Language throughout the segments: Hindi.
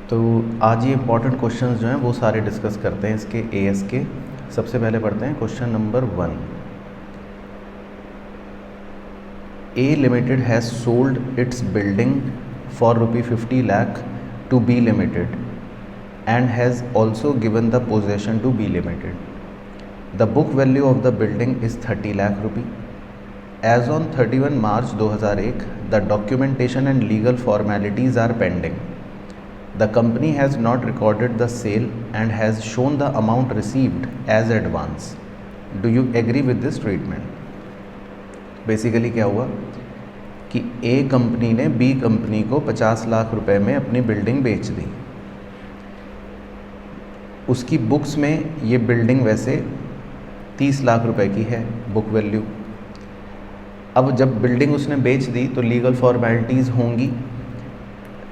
तो आज ये इंपॉर्टेंट क्वेश्चंस जो हैं वो सारे डिस्कस करते हैं इसके एएस के। सबसे पहले पढ़ते हैं question number 1। A limited has sold it's building for ₹50 lakh to B Limited and has also given the possession to B Limited. The book value of the building is 30 lakh rupee. As on 31 March 2001, the documentation and legal formalities are pending. The company has not recorded the sale and has shown the amount received as advance. Do you agree with this treatment? Basically क्या हुआ कि ए कंपनी ने बी कंपनी को 50 लाख रुपए में अपनी बिल्डिंग बेच दी। उसकी बुक्स में ये बिल्डिंग वैसे 30 लाख रुपए की है बुक वैल्यू। अब जब बिल्डिंग उसने बेच दी तो लीगल फॉर्मेलिटीज़ होंगी,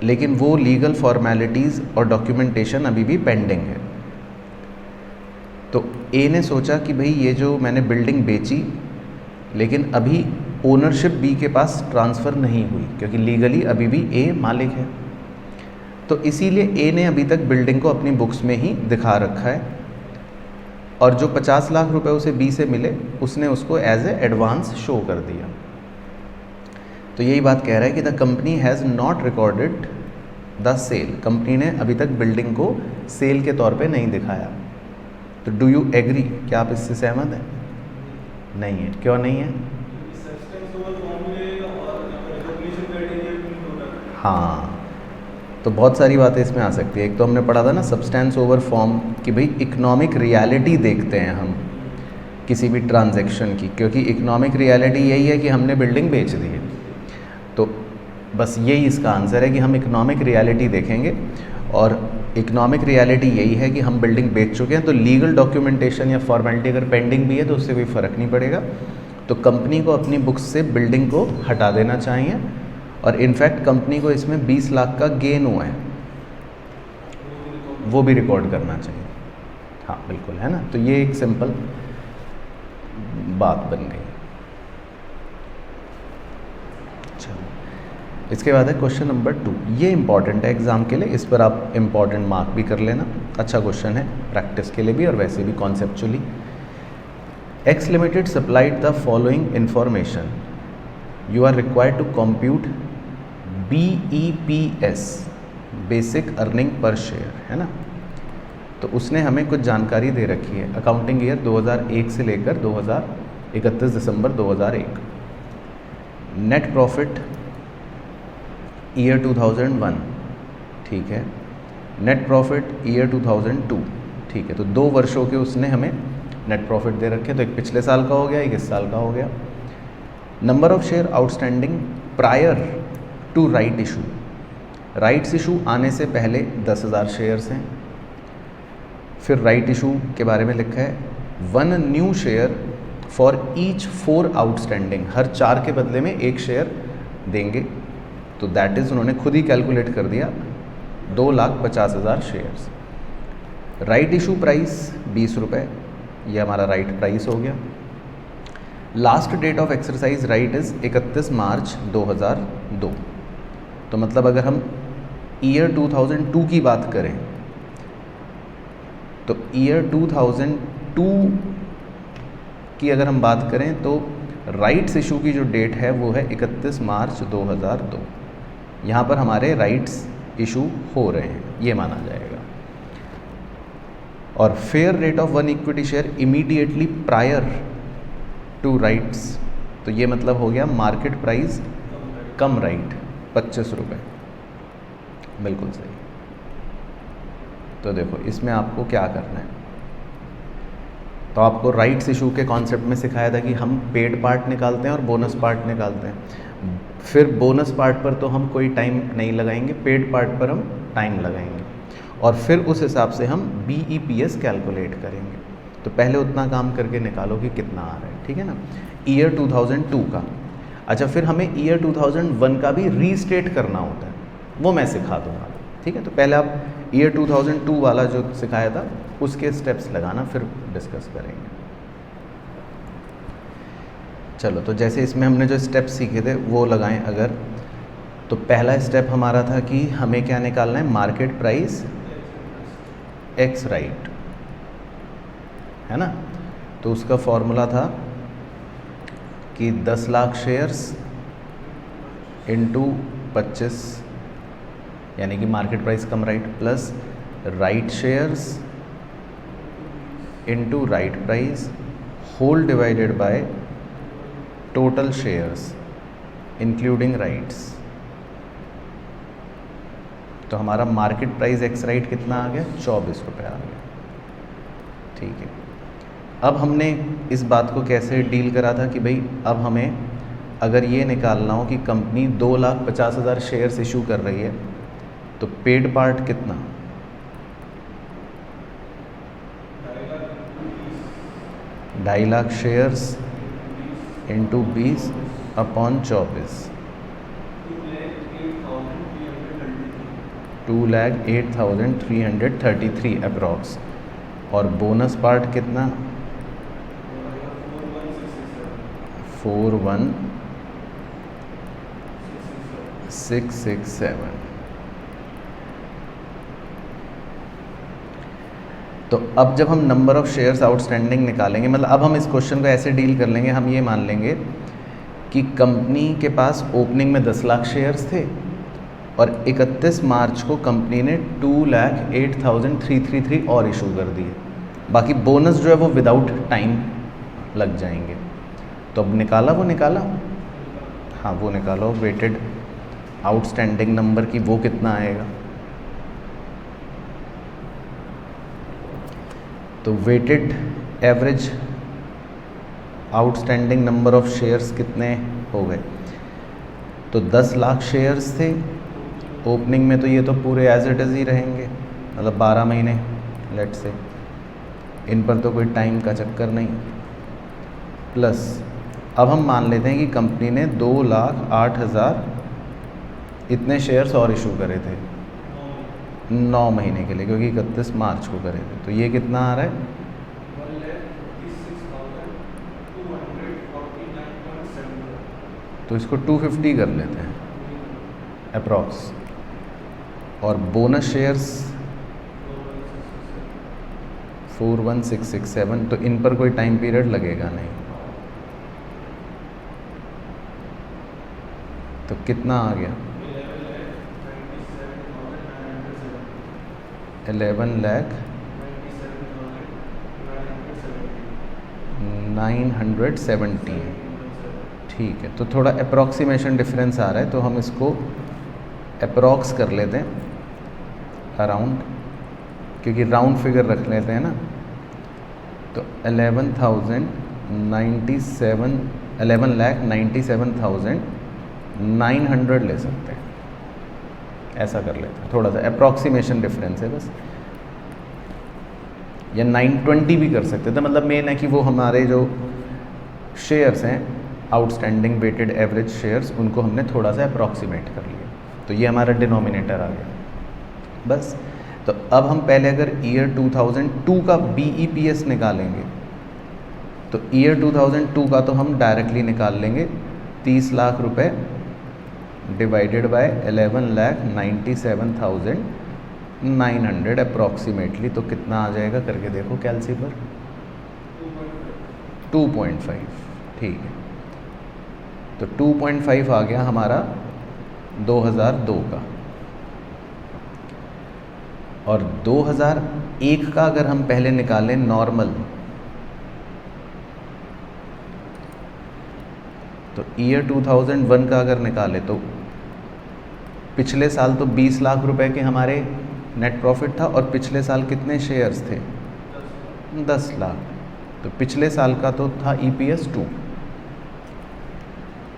लेकिन वो लीगल फॉर्मेलिटीज़ और डॉक्यूमेंटेशन अभी भी पेंडिंग है। तो ए ने सोचा कि भाई ये जो मैंने बिल्डिंग बेची, लेकिन अभी ओनरशिप बी के पास ट्रांसफ़र नहीं हुई क्योंकि लीगली अभी भी ए मालिक है। तो इसीलिए ए ने अभी तक बिल्डिंग को अपनी बुक्स में ही दिखा रखा है और जो 50 लाख रुपए उसे बी से मिले उसने उसको एज ए एडवांस शो कर दिया। तो यही बात कह रहा है कि the company has not recorded the sale. Company ने अभी तक बिल्डिंग को सेल के तौर पे नहीं दिखाया। तो डू यू एग्री, क्या आप इससे सहमत हैं? नहीं है। क्यों नहीं है? हाँ, तो बहुत सारी बातें इसमें आ सकती है। एक तो हमने पढ़ा था ना सब्सटेंस ओवर फॉर्म, कि भाई इकोनॉमिक रियलिटी देखते हैं हम किसी भी ट्रांजैक्शन की, क्योंकि इकोनॉमिक रियलिटी यही है कि हमने बिल्डिंग बेच दी है। तो बस यही इसका आंसर है कि हम इकोनॉमिक रियलिटी देखेंगे, और इकोनॉमिक रियलिटी यही है कि हम बिल्डिंग बेच चुके हैं। तो लीगल डॉक्यूमेंटेशन या फॉर्मेलिटी अगर पेंडिंग भी है तो उससे कोई फ़र्क नहीं पड़ेगा। तो कंपनी को अपनी बुक्स से बिल्डिंग को हटा देना चाहिए, और इनफैक्ट कंपनी को इसमें 20 लाख का गेन हुआ है, वो भी रिकॉर्ड करना चाहिए। हाँ बिल्कुल, है ना। तो ये एक सिंपल बात बन गई। चलो, इसके बाद है क्वेश्चन नंबर 2। ये इंपॉर्टेंट है एग्जाम के लिए, इस पर आप इंपॉर्टेंट मार्क भी कर लेना। अच्छा क्वेश्चन है प्रैक्टिस के लिए भी और वैसे भी conceptually. X limited supplied the following information. You are required to compute BEPS, basic earning per share, है ना। तो उसने हमें कुछ जानकारी दे रखी है अकाउंटिंग ईयर 2001 से लेकर 31 दिसंबर 2001। नेट प्रॉफिट ईयर 2001, ठीक है। नेट प्रॉफिट ईयर 2002, ठीक है। तो 2 वर्षों के उसने हमें नेट प्रॉफिट दे रखे। तो एक पिछले साल का हो गया, एक इस साल का हो गया। Number of share outstanding prior to right issue. Rights issue आने से पहले 10,000 शेयर्स हैं। फिर राइट इशू के बारे में लिखा है 1 new share for each 4 outstanding. हर 4 के बदले में 1 शेयर देंगे। तो दैट इज़ उन्होंने खुद ही कैलकुलेट कर दिया 2,50,000 शेयर्स। राइट इशू प्राइस 20 रुपये, ये हमारा राइट प्राइस हो गया। Last date of exercise right is 31 March 2002। तो मतलब अगर हम ईयर 2002 की बात करें तो ईयर 2002 की अगर हम बात करें तो राइट्स इशू की जो डेट है वो है 31 मार्च 2002। यहाँ पर हमारे राइट्स इशू हो रहे हैं, ये माना जाएगा। और fair rate of 1 equity share immediately prior to rights, तो ये मतलब हो गया मार्केट प्राइस कम राइट 25 रुपये। बिल्कुल सही। तो देखो इसमें आपको क्या करना है। तो आपको राइट्स इशू के कॉन्सेप्ट में सिखाया था कि हम पेड पार्ट निकालते हैं और बोनस पार्ट निकालते हैं। फिर बोनस पार्ट पर तो हम कोई टाइम नहीं लगाएंगे, पेड पार्ट पर हम टाइम लगाएंगे, और फिर उस हिसाब से हम BEPS कैलकुलेट करेंगे। तो पहले उतना काम करके निकालो कि कितना आ रहा है, ठीक है ना। ईयर 2002 का। अच्छा, फिर हमें ईयर 2001 का भी रीस्टेट करना होता है, वो मैं सिखा दूँगा, ठीक है। तो पहले आप ईयर 2002 वाला जो सिखाया था उसके स्टेप्स लगाना, फिर डिस्कस करेंगे। चलो, तो जैसे इसमें हमने जो स्टेप्स सीखे थे वो लगाएं। अगर तो पहला स्टेप हमारा था कि हमें क्या निकालना है, मार्केट प्राइस एक्स राइट, है ना। तो उसका फॉर्मूला था कि 10 लाख शेयर्स इंटू 25, यानी कि market price cum right, plus right shares into right price whole divided by total shares including rights. तो हमारा मार्केट प्राइस एक्स राइट कितना आ गया, 24 रुपये आ गया। ठीक है, अब हमने इस बात को कैसे डील करा था कि भाई अब हमें अगर ये निकालना हो कि कंपनी 2,50,000 शेयर्स इशू कर रही है, तो पेड पार्ट कितना, 2.5 lakh shares into 20 upon 24, 2,08,333 approx. और बोनस पार्ट कितना, 41,667। तो अब जब हम नंबर ऑफ शेयर्स आउटस्टैंडिंग निकालेंगे, मतलब अब हम इस क्वेश्चन को ऐसे डील कर लेंगे, हम ये मान लेंगे कि कंपनी के पास ओपनिंग में 10 लाख शेयर्स थे और 31 मार्च को कंपनी ने 2,08,333 और इशू कर दिए। बाकी बोनस जो है वो विदाउट टाइम लग जाएंगे। तो अब निकाला, वो निकाला, हाँ वो निकालो, वेटेड आउटस्टैंडिंग नंबर की वो कितना आएगा। तो weighted average outstanding number of shares कितने हो गए, तो 10 लाख शेयर्स थे ओपनिंग में, तो ये तो पूरे एज इट इज़ ही रहेंगे, मतलब 12 महीने लेट से, इन पर तो कोई टाइम का चक्कर नहीं। प्लस अब हम मान लेते हैं कि कंपनी ने 2,08,000 इतने शेयर्स और इशू करे थे 9 महीने के लिए, क्योंकि 31 मार्च को करे थे। तो ये कितना आ रहा है, 1,56,249.7। तो इसको 250 कर लेते हैं अप्रॉक्स। और बोनस शेयर्स 41,667, तो इन पर कोई टाइम पीरियड लगेगा नहीं। तो कितना आ गया, 11,917। ठीक है, तो थोड़ा अप्रॉक्सीमेशन डिफरेंस आ रहा है, तो हम इसको अप्रॉक्स कर लेते हैं अराउंड, क्योंकि राउंड फिगर रख लेते हैं ना। तो 11,97,900 ले सकते हैं, ऐसा कर लेते हैं। थोड़ा सा अप्रॉक्सीमेशन डिफरेंस है बस, या 920 भी कर सकते थे। मतलब मेन है कि वो हमारे जो शेयर्स हैं आउटस्टैंडिंग वेटेड एवरेज शेयर्स, उनको हमने थोड़ा सा अप्रॉक्सीमेट कर लिया। तो ये हमारा डिनोमिनेटर आ गया बस। तो अब हम पहले अगर ईयर 2002 का BEPS निकालेंगे, तो ईयर 2002 का तो हम डायरेक्टली निकाल लेंगे 30 लाख रुपए डिवाइडेड बाय 11,97,900 अप्रॉक्सीमेटली। तो कितना आ जाएगा करके देखो कैलसी पर, 2.5। ठीक है, तो 2.5 आ गया हमारा 2002 का। और 2001 का अगर हम पहले निकालें नॉर्मल, तो ईयर 2001 का अगर निकाले, तो पिछले साल तो 20 लाख रुपए के हमारे नेट प्रॉफिट था, और पिछले साल कितने शेयर्स थे, 10 लाख। तो पिछले साल का तो था EPS 2,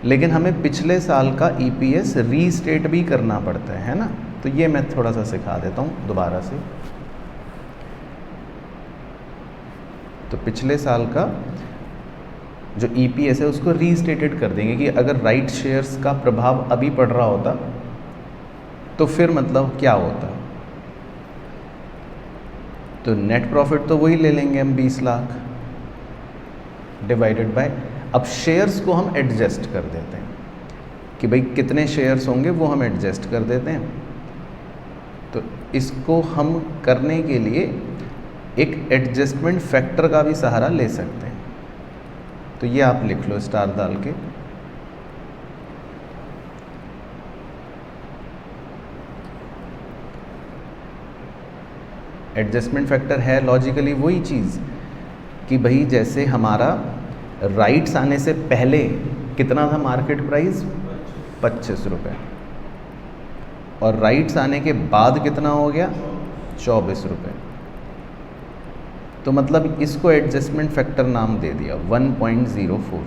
लेकिन हमें पिछले साल का EPS रीस्टेट भी करना पड़ता है ना। तो ये मैं थोड़ा सा सिखा देता हूँ दोबारा से। तो पिछले साल का जो EPS है उसको रीस्टेटेड कर देंगे कि अगर राइट शेयर्स का प्रभाव अभी पड़ रहा होता तो फिर मतलब क्या होता। तो नेट प्रॉफिट तो वही ले लेंगे हम 20 लाख डिवाइडेड बाय, अब शेयर्स को हम एडजस्ट कर देते हैं। कि भाई कितने शेयर्स होंगे वो हम एडजस्ट कर देते हैं। तो इसको हम करने के लिए एक एडजस्टमेंट फैक्टर का भी सहारा ले सकते हैं। तो ये आप लिख लो स्टार डाल के। एडजस्टमेंट फैक्टर है लॉजिकली वही चीज़ कि भाई जैसे हमारा राइट्स आने से पहले कितना था मार्केट प्राइस 25 रुपये, और राइट्स आने के बाद कितना हो गया 24 रुपये। तो मतलब इसको एडजस्टमेंट फैक्टर नाम दे दिया 1.04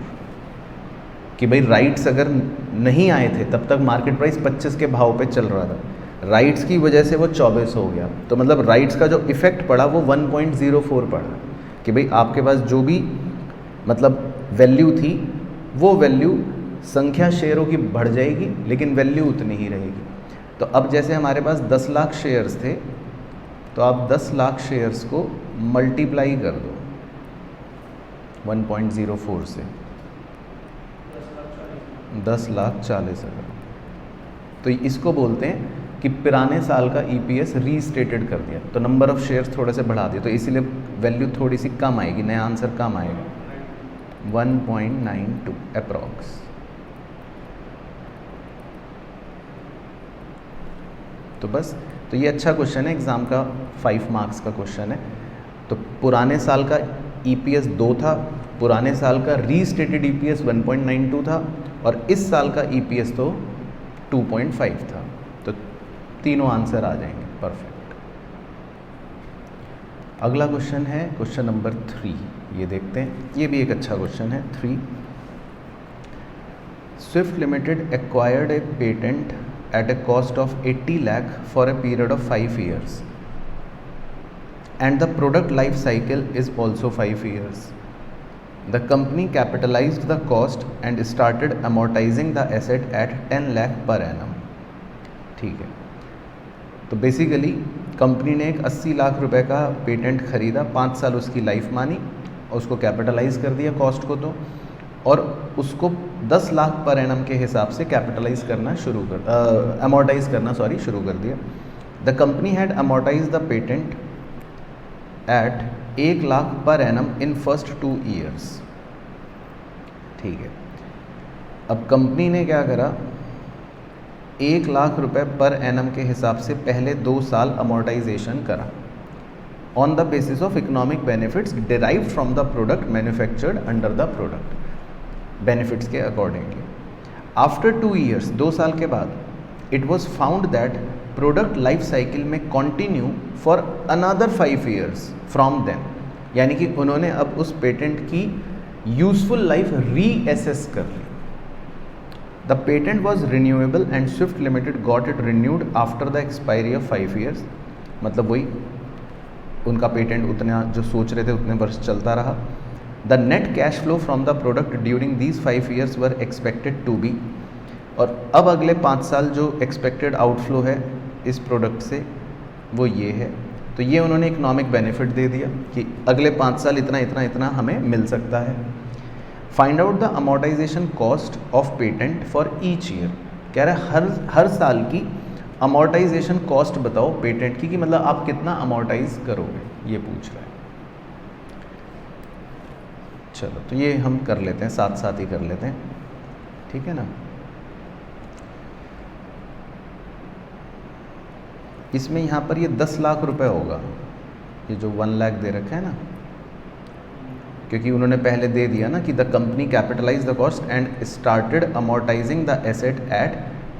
कि भाई राइट्स अगर नहीं आए थे तब तक मार्केट प्राइस 25 के भाव पे चल रहा था, राइट्स की वजह से वो 24 हो गया, तो मतलब राइट्स का जो इफ़ेक्ट पड़ा वो 1.04 पड़ा कि भाई आपके पास जो भी मतलब वैल्यू थी वो वैल्यू संख्या शेयरों की बढ़ जाएगी लेकिन वैल्यू उतनी ही रहेगी। तो अब जैसे हमारे पास 10 लाख शेयर्स थे तो आप 10 लाख शेयर्स को मल्टीप्लाई कर दो 1.04 से 10,40,000। तो इसको बोलते हैं कि पुराने साल का ईपीएस रीस्टेटेड कर दिया, तो नंबर ऑफ शेयर्स थोड़े से बढ़ा दिए, तो इसीलिए वैल्यू थोड़ी सी कम आएगी, नया आंसर कम आएगा 1.92 अप्रॉक्स। तो बस, तो ये अच्छा क्वेश्चन है, एग्ज़ाम का 5 मार्क्स का क्वेश्चन है। तो पुराने साल का ईपीएस 2 था, पुराने साल का रीस्टेटेड ईपीएस 1.92 था, और इस साल का ईपीएस तो 2.5 था। तो तीनों आंसर आ जाएंगे परफेक्ट। अगला क्वेश्चन है क्वेश्चन नंबर 3, ये देखते हैं, ये भी एक अच्छा क्वेश्चन है। 3, Swift limited acquired A patent at a cost of 80 lakh for a period of 5 years and the product life cycle is also 5 years. The company capitalized the cost and started amortizing the asset at 10 lakh per annum. ठीक है, तो बेसिकली कंपनी ने एक 80 लाख रुपए का पेटेंट खरीदा, 5 साल उसकी लाइफ मानी और उसको कैपिटलाइज कर दिया कॉस्ट को, तो और उसको 10 लाख पर एनम के हिसाब से कैपिटलाइज करना अमोर्टाइज करना शुरू कर दिया। The company had amortize the patent at 1 lakh per annum in first 2 years. ठीक है, अब कंपनी ने क्या करा, 1 लाख रुपए पर एनम के हिसाब से पहले 2 साल अमोर्टाइजेशन करा on the basis of economic benefits derived from the product manufactured under the product, benefits के अकॉर्डिंगली। आफ्टर 2 ईयर्स, 2 साल के बाद, it was found that product life cycle में continue for another 5 years from then, यानी कि उन्होंने अब उस पेटेंट की यूजफुल लाइफ रीअसेस कर ली। The patent was renewable and Swift limited got it renewed after the expiry of 5 years, मतलब वही उनका पेटेंट उतना जो सोच रहे थे उतने वर्ष चलता रहा। The net cash flow from the product during these 5 years were expected to be, और अब अगले 5 साल जो एक्सपेक्टेड आउटफ्लो है इस प्रोडक्ट से वो ये है। तो ये उन्होंने इकोनॉमिक बेनिफिट दे दिया कि अगले 5 साल इतना इतना इतना हमें मिल सकता है। Find out the amortisation cost of patent for each year, कह रहा है हर साल की अमोर्टाइजेशन कॉस्ट बताओ पेटेंट की, कि मतलब आप कितना अमोर्टाइज करोगे, ये पूछ रहा है। चलो, तो ये हम कर लेते हैं, साथ साथ ही कर लेते हैं, ठीक है ना। इसमें यहाँ पर ये 10 लाख रुपए होगा, ये जो 1 लाख दे रखा है ना, क्योंकि उन्होंने पहले दे दिया ना कि the company capitalise the cost and started amortising the asset at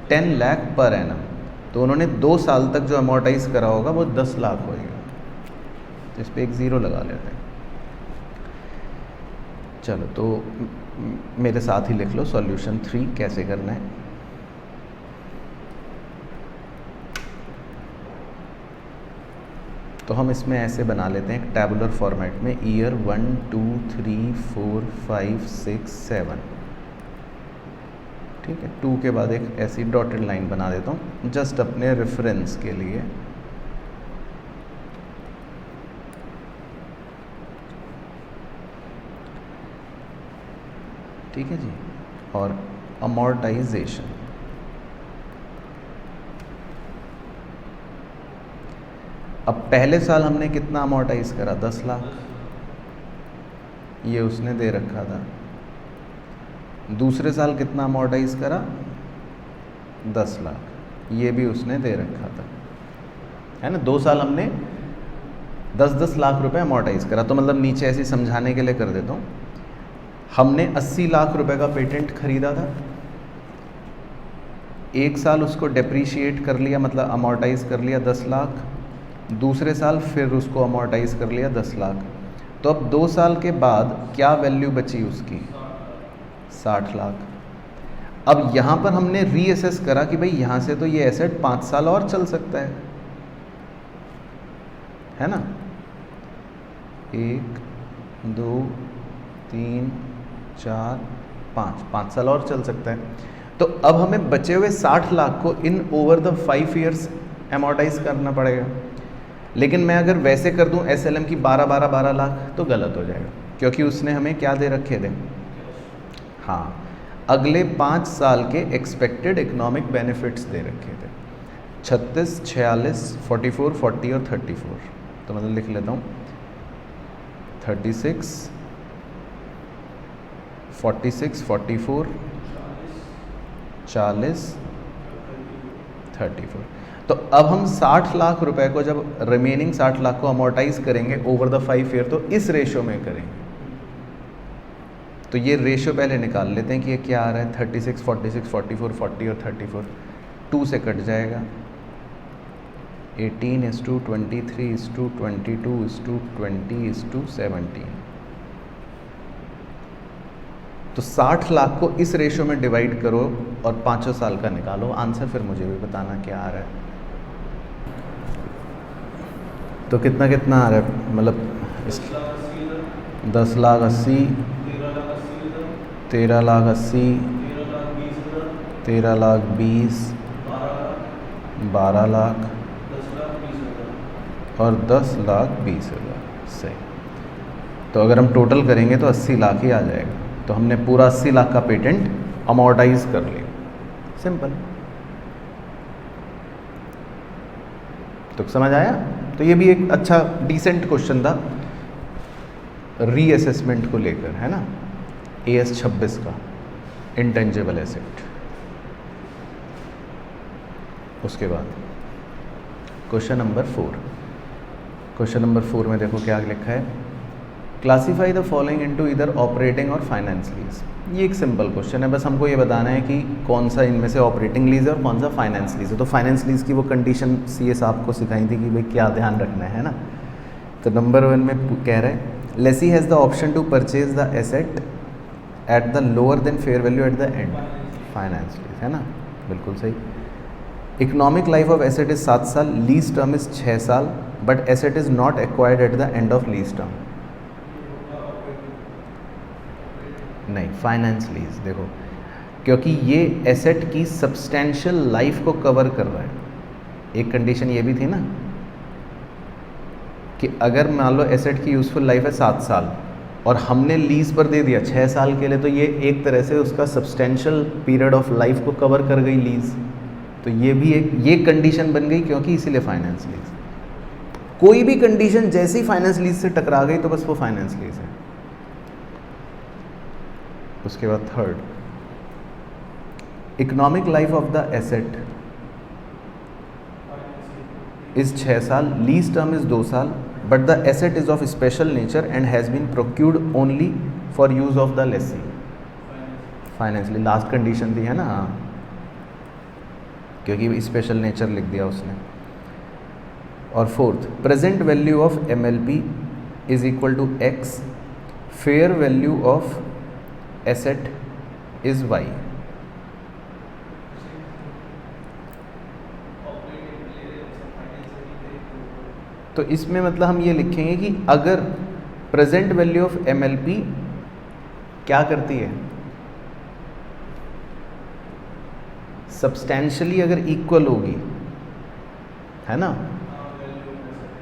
10 lakh per annum, तो उन्होंने 2 साल तक जो अमोर्टाइज करा होगा वो 10 लाख होएगा। तो इस पर एक ज़ीरो लगा लेते हैं। चलो, तो मेरे साथ ही लिख लो सॉल्यूशन 3 कैसे करना है। तो हम इसमें ऐसे बना लेते हैं एक टैबुलर फॉर्मेट में, ईयर 1 2 3 4 5 6 7, ठीक है। 2 के बाद एक ऐसी डॉटेड लाइन बना देता हूँ जस्ट अपने रेफरेंस के लिए। ठीक है जी, और अमोर्टाइजेशन अब पहले साल हमने कितना अमोर्टाइज करा, 10 लाख, ये उसने दे रखा था। दूसरे साल कितना अमोर्टाइज करा, 10 लाख, ये भी उसने दे रखा था, है ना। 2 साल हमने 10-10 लाख रुपए अमोर्टाइज करा। तो मतलब नीचे ऐसे समझाने के लिए कर देता हूँ, हमने 80 लाख रुपए का पेटेंट खरीदा था, एक साल उसको डेप्रीशिएट कर लिया, मतलब अमोर्टाइज कर लिया 10 लाख, दूसरे साल फिर उसको अमोर्टाइज कर लिया 10 लाख। तो अब 2 साल के बाद क्या वैल्यू बची उसकी, 60 लाख। अब यहाँ पर हमने रीअसेस करा कि भाई यहाँ से तो ये एसेट 5 साल और चल सकता है ना। 1 2 3 4 5 साल और चल सकता है। तो अब हमें बचे हुए 60 लाख को इन ओवर द 5 ईयर्स अमोर्टाइज करना पड़ेगा। लेकिन मैं अगर वैसे कर दूं SLM की 12 लाख तो गलत हो जाएगा, क्योंकि उसने हमें क्या दे रखे थे, हाँ, अगले 5 साल के एक्सपेक्टेड इकोनॉमिक बेनिफिट्स दे रखे थे, 36, 46, 44, 40 और 34। तो मतलब लिख लेता हूँ 36, 46, 44, 40, 34। तो अब हम 60 लाख रुपए को जब रिमेनिंग 60 लाख को अमोर्टाइज करेंगे ओवर द 5 ईयर, तो इस रेशो में करेंगे। तो ये रेशो पहले निकाल लेते हैं कि ये क्या आ रहा है, 36, 46, 44, 40 और 34, 2 से कट जाएगा, 18:23:22:17। तो 60 लाख को इस रेशो में डिवाइड करो और 5 साल का निकालो आंसर, फिर मुझे भी बताना क्या आ रहा है। तो कितना कितना आ रहा है, मतलब 10,80,000, 13,80,000, 13,20,000, 12 लाख और 10,20,000। सही। तो अगर हम टोटल करेंगे तो 80 लाख ही आ जाएगा। तो हमने पूरा 80 लाख का पेटेंट अमोर्टाइज कर लिया, सिंपल। तो समझ आया। तो ये भी एक अच्छा डिसेंट क्वेश्चन था रीअसेसमेंट को लेकर, है ना, AS 26 का, इंटेंजिबल एसेट। उसके बाद क्वेश्चन नंबर 4। क्वेश्चन नंबर 4 में देखो क्या लिखा है, classify the following into either operating और फाइनेंस लीज। ये एक सिंपल क्वेश्चन है, बस हमको ये बताना है कि कौन सा इनमें से ऑपरेटिंग लीज है और कौन सा फाइनेंस लीज है। तो फाइनेंस लीज की वो कंडीशन CS आपको सिखाई थी कि भाई क्या ध्यान रखना है ना। तो नंबर 1 में कह रहे हैं, lessee has the option to purchase the asset at the lower than fair value at the end, finance lease, है ना, बिल्कुल सही। Economic life of asset is 7 साल, लीज टर्म इज 6 साल, but asset is not acquired at the end of lease term. नहीं, फाइनेंस लीज। देखो, क्योंकि ये एसेट की सब्सटेंशियल लाइफ को कवर कर रहा है। एक कंडीशन ये भी थी ना कि अगर मान लो एसेट की यूजफुल लाइफ है 7 साल और हमने लीज पर दे दिया 6 साल के लिए, तो ये एक तरह से उसका सब्सटेंशियल पीरियड ऑफ लाइफ को कवर कर गई लीज। तो ये भी एक ये कंडीशन बन गई, क्योंकि इसीलिए फाइनेंस लीज। कोई भी कंडीशन जैसी फाइनेंस लीज से टकरा गई तो बस वो फाइनेंस लीज है। उसके बाद third, economic life of the asset is 6 साल, लीज टर्म इज 2 साल, but the asset is of special nature and has been procured only for use of the lessee, financially. Last condition थी, है ना, हाँ, क्योंकि स्पेशल नेचर लिख दिया उसने। और fourth, present value of MLP is equal to X, fair value of asset is Y। तो इसमें मतलब हम ये लिखेंगे कि अगर प्रेजेंट वैल्यू ऑफ MLP क्या करती है, सब्सटेंशियली अगर इक्वल होगी, है ना।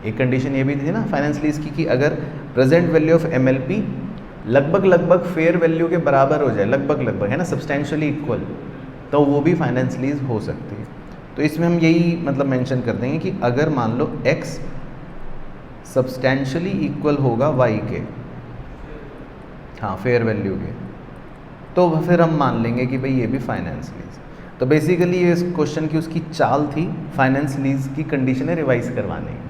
एक कंडीशन ये भी थी ना फाइनेंस लीज की कि अगर प्रेजेंट वैल्यू ऑफ MLP लगभग फेयर वैल्यू के बराबर हो जाए, लगभग, है ना, सब्सटेंशियली इक्वल, तो वो भी फाइनेंस लीज हो सकती है। तो इसमें हम यही मतलब मेंशन कर देंगे कि अगर मान लो X सब्सटैंशियली इक्वल होगा वाई के, हाँ फेयर वैल्यू के, तो फिर हम मान लेंगे कि भाई ये भी फाइनेंस लीज। तो बेसिकली ये इस क्वेश्चन की उसकी चाल थी, फाइनेंस लीज की कंडीशनें रिवाइज करवाने की।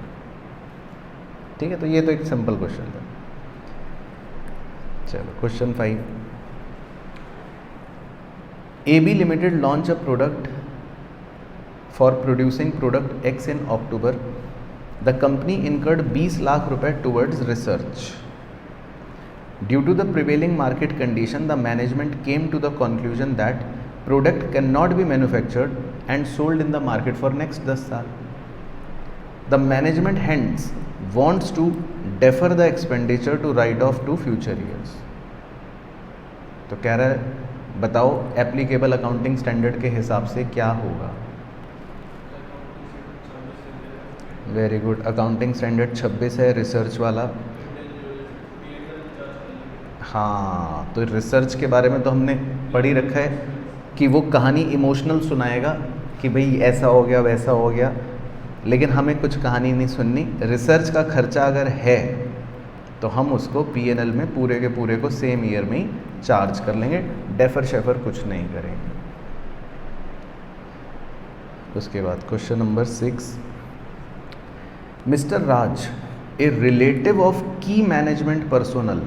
ठीक है, तो ये तो एक सिंपल क्वेश्चन था। चलो question 5, AB limited launch a product for producing product X in October. The company incurred 20 lakh रुपए towards research. Due to the prevailing market condition, the management came to the conclusion that product cannot be manufactured and sold in the market for next 10 साल. The management hence wants to defer the expenditure to write off to future years. तो कह रहा है बताओ एप्लीकेबल अकाउंटिंग स्टैंडर्ड के हिसाब से क्या होगा। वेरी गुड, अकाउंटिंग स्टैंडर्ड 26 है, रिसर्च वाला। हाँ, तो रिसर्च के बारे में तो हमने पढ़ ही रखा है कि वो कहानी इमोशनल सुनाएगा कि भाई ऐसा हो गया वैसा हो गया, लेकिन हमें कुछ कहानी नहीं सुननी। रिसर्च का खर्चा अगर है तो हम उसको P&L में पूरे के पूरे को सेम ईयर में ही चार्ज कर लेंगे, डेफर शेफर कुछ नहीं करेंगे। उसके बाद question number 6, mister Raj, a relative of key management personnel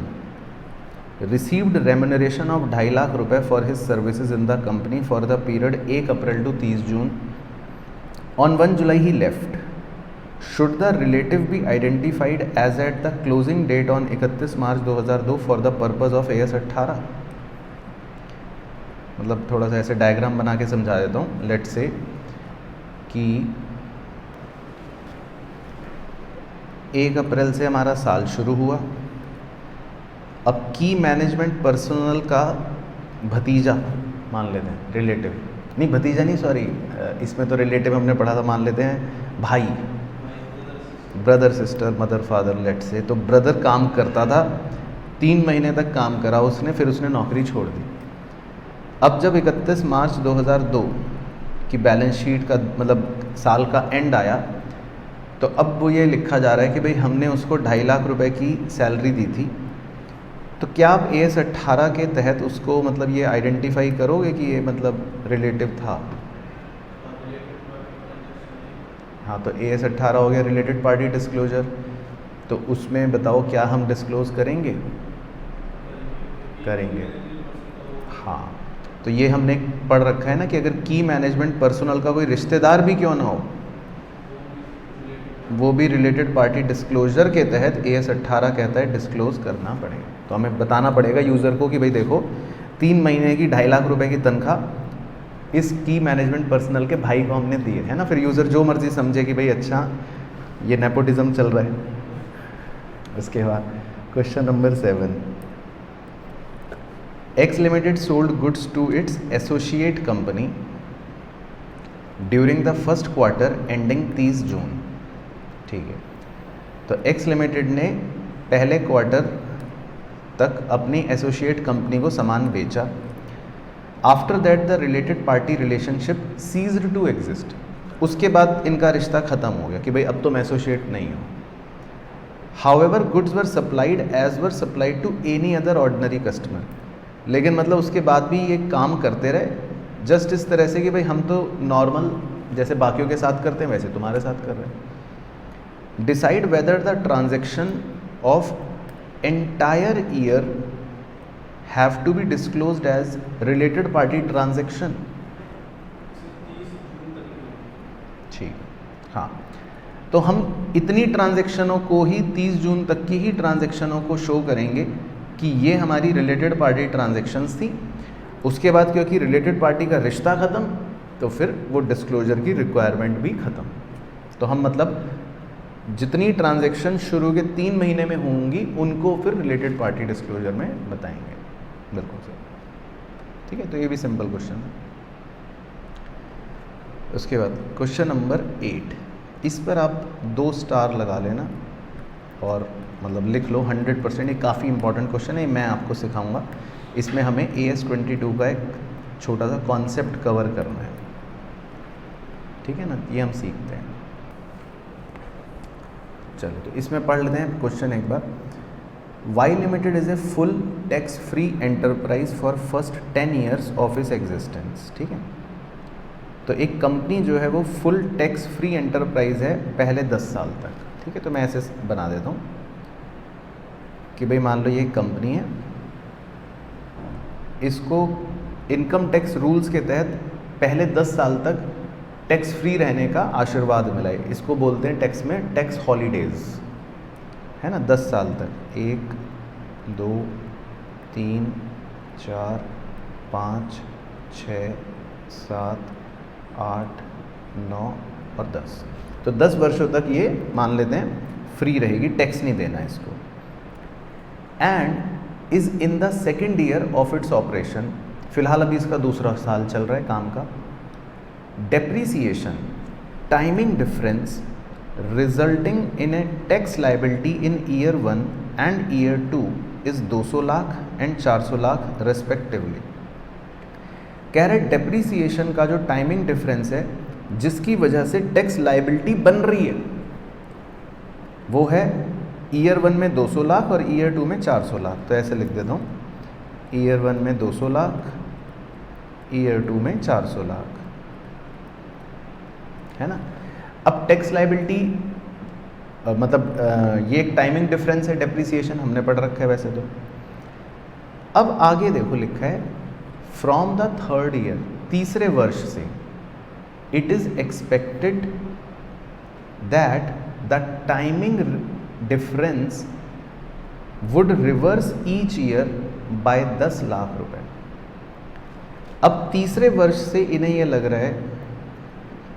received remuneration of 2.5 lakh रुपए for his services in the company for the period 1 April to 30 June. On 1 July he left. Should the relative be identified as at the closing date on 31 March 2002 for the purpose of AS 18? मतलब थोड़ा सा ऐसे डायग्राम बना के समझा देता हूँ। लेट से कि 1 अप्रैल से हमारा साल शुरू हुआ। अब की मैनेजमेंट पर्सनल का भतीजा मान लेते हैं, रिलेटिव नहीं, भतीजा नहीं सॉरी, इसमें तो रिलेटिव हमने पढ़ा था, मान लेते हैं भाई, brother sister mother father late से। तो ब्रदर काम करता था, 3 महीने तक काम करा उसने, फिर उसने नौकरी छोड़ दी। अब जब 31 मार्च 2002 की बैलेंस शीट का मतलब साल का एंड आया, तो अब वो ये लिखा जा रहा है कि भाई हमने उसको 2.5 लाख रुपए की सैलरी दी थी। तो क्या आप AS 18 के तहत उसको मतलब ये आइडेंटिफाई करोगे कि ये मतलब रिलेटिव था? हाँ, तो AS 18 हो गया रिलेटेड पार्टी डिस्क्लोजर। तो उसमें बताओ क्या हम डिस्क्लोज करेंगे? करेंगे। हाँ, तो ये हमने पढ़ रखा है ना कि अगर की मैनेजमेंट पर्सनल का कोई रिश्तेदार भी क्यों ना हो, वो भी रिलेटेड पार्टी डिस्क्लोजर के तहत AS 18 कहता है डिस्क्लोज करना पड़ेगा। तो हमें बताना पड़ेगा यूज़र को कि भाई देखो 3 महीने की 2.5 लाख रुपए की तनख्वाह इस की मैनेजमेंट पर्सनल के भाई को हमने दी है ना। फिर यूज़र जो मर्जी समझे कि भाई अच्छा ये नेपोटिज्म चल रहा है। उसके बाद question number 7, X limited sold goods to its associate company during the first quarter ending 30 June. ठीक है, तो X लिमिटेड ने पहले क्वार्टर तक अपनी एसोसिएट कंपनी को सामान बेचा। After that the related party relationship ceased to exist. उसके बाद इनका रिश्ता ख़त्म हो गया कि भाई अब तुम एसोसिएट नहीं हो। However goods were supplied as were supplied to any other ordinary customer. लेकिन मतलब उसके बाद भी ये काम करते रहे जस्ट इस तरह से कि भाई हम तो नॉर्मल जैसे बाकियों के साथ करते हैं वैसे तुम्हारे साथ कर रहे हैं। Decide whether the transaction of entire year have to be disclosed as related party transaction। ठीक, हाँ, तो हम इतनी ट्रांजैक्शनों को ही 30 जून तक की ही ट्रांजैक्शनों को शो करेंगे कि ये हमारी रिलेटेड पार्टी ट्रांजैक्शंस थी। उसके बाद क्योंकि रिलेटेड पार्टी का रिश्ता ख़त्म, तो फिर वो डिस्क्लोजर की रिक्वायरमेंट भी ख़त्म। तो हम मतलब जितनी ट्रांजैक्शन शुरू के 3 महीने में होंगी उनको फिर रिलेटेड पार्टी डिस्क्लोजर में बताएंगे। बिल्कुल सर, ठीक है, तो ये भी सिंपल क्वेश्चन है। उसके बाद क्वेश्चन नंबर 8, इस पर आप 2 स्टार लगा लेना और मतलब लिख लो 100%। ये काफ़ी इंपॉर्टेंट क्वेश्चन है, मैं आपको सिखाऊंगा। इसमें हमें AS 22 का एक छोटा सा कॉन्सेप्ट कवर करना है, ठीक है ना, ये हम सीखते हैं। चलो तो इसमें पढ़ लेते हैं क्वेश्चन एक बार। Y limited is a full tax free enterprise for first 10 years of its existence. ठीक है, तो एक कंपनी जो है वो फुल टैक्स फ्री एंटरप्राइज है पहले 10 साल तक। ठीक है, तो मैं ऐसे बना देता हूँ कि भाई मान लो ये एक कंपनी है, इसको इनकम टैक्स रूल्स के तहत पहले 10 साल तक टैक्स फ्री रहने का आशीर्वाद मिला है। इसको बोलते हैं टैक्स में टैक्स हॉलीडेज़, है ना। 10 साल तक 1 2 3 4 5 6 7 8 9 और 10, तो 10 वर्षों तक ये मान लेते हैं फ्री रहेगी, टैक्स नहीं देना इसको। And is in the second year of its operation, फिलहाल अभी इसका दूसरा साल चल रहा है काम का। Depreciation timing difference resulting in A tax liability in year 1 and year 2 is 200 lakh and 400 lakh respectively. कह रहे डेप्रीसिएशन का जो टाइमिंग डिफरेंस है जिसकी वजह से टैक्स लाइबिलिटी बन रही है वो है ईयर 1 में 200 लाख और ईयर 2 में 400 लाख। तो ऐसे लिख देता हूँ, ईयर 1 में 200 लाख, ईयर 2 में 400 लाख, है ना। अब टैक्स लाइबिलिटी मतलब ये एक टाइमिंग डिफरेंस है, डेप्रीसिएशन हमने पढ़ रखा है वैसे तो। अब आगे देखो लिखा है फ्रॉम द थर्ड ईयर, तीसरे वर्ष से, it is expected that the timing difference would reverse each year by 10 lakh रुपए। अब तीसरे वर्ष से इन्हें यह लग रहा है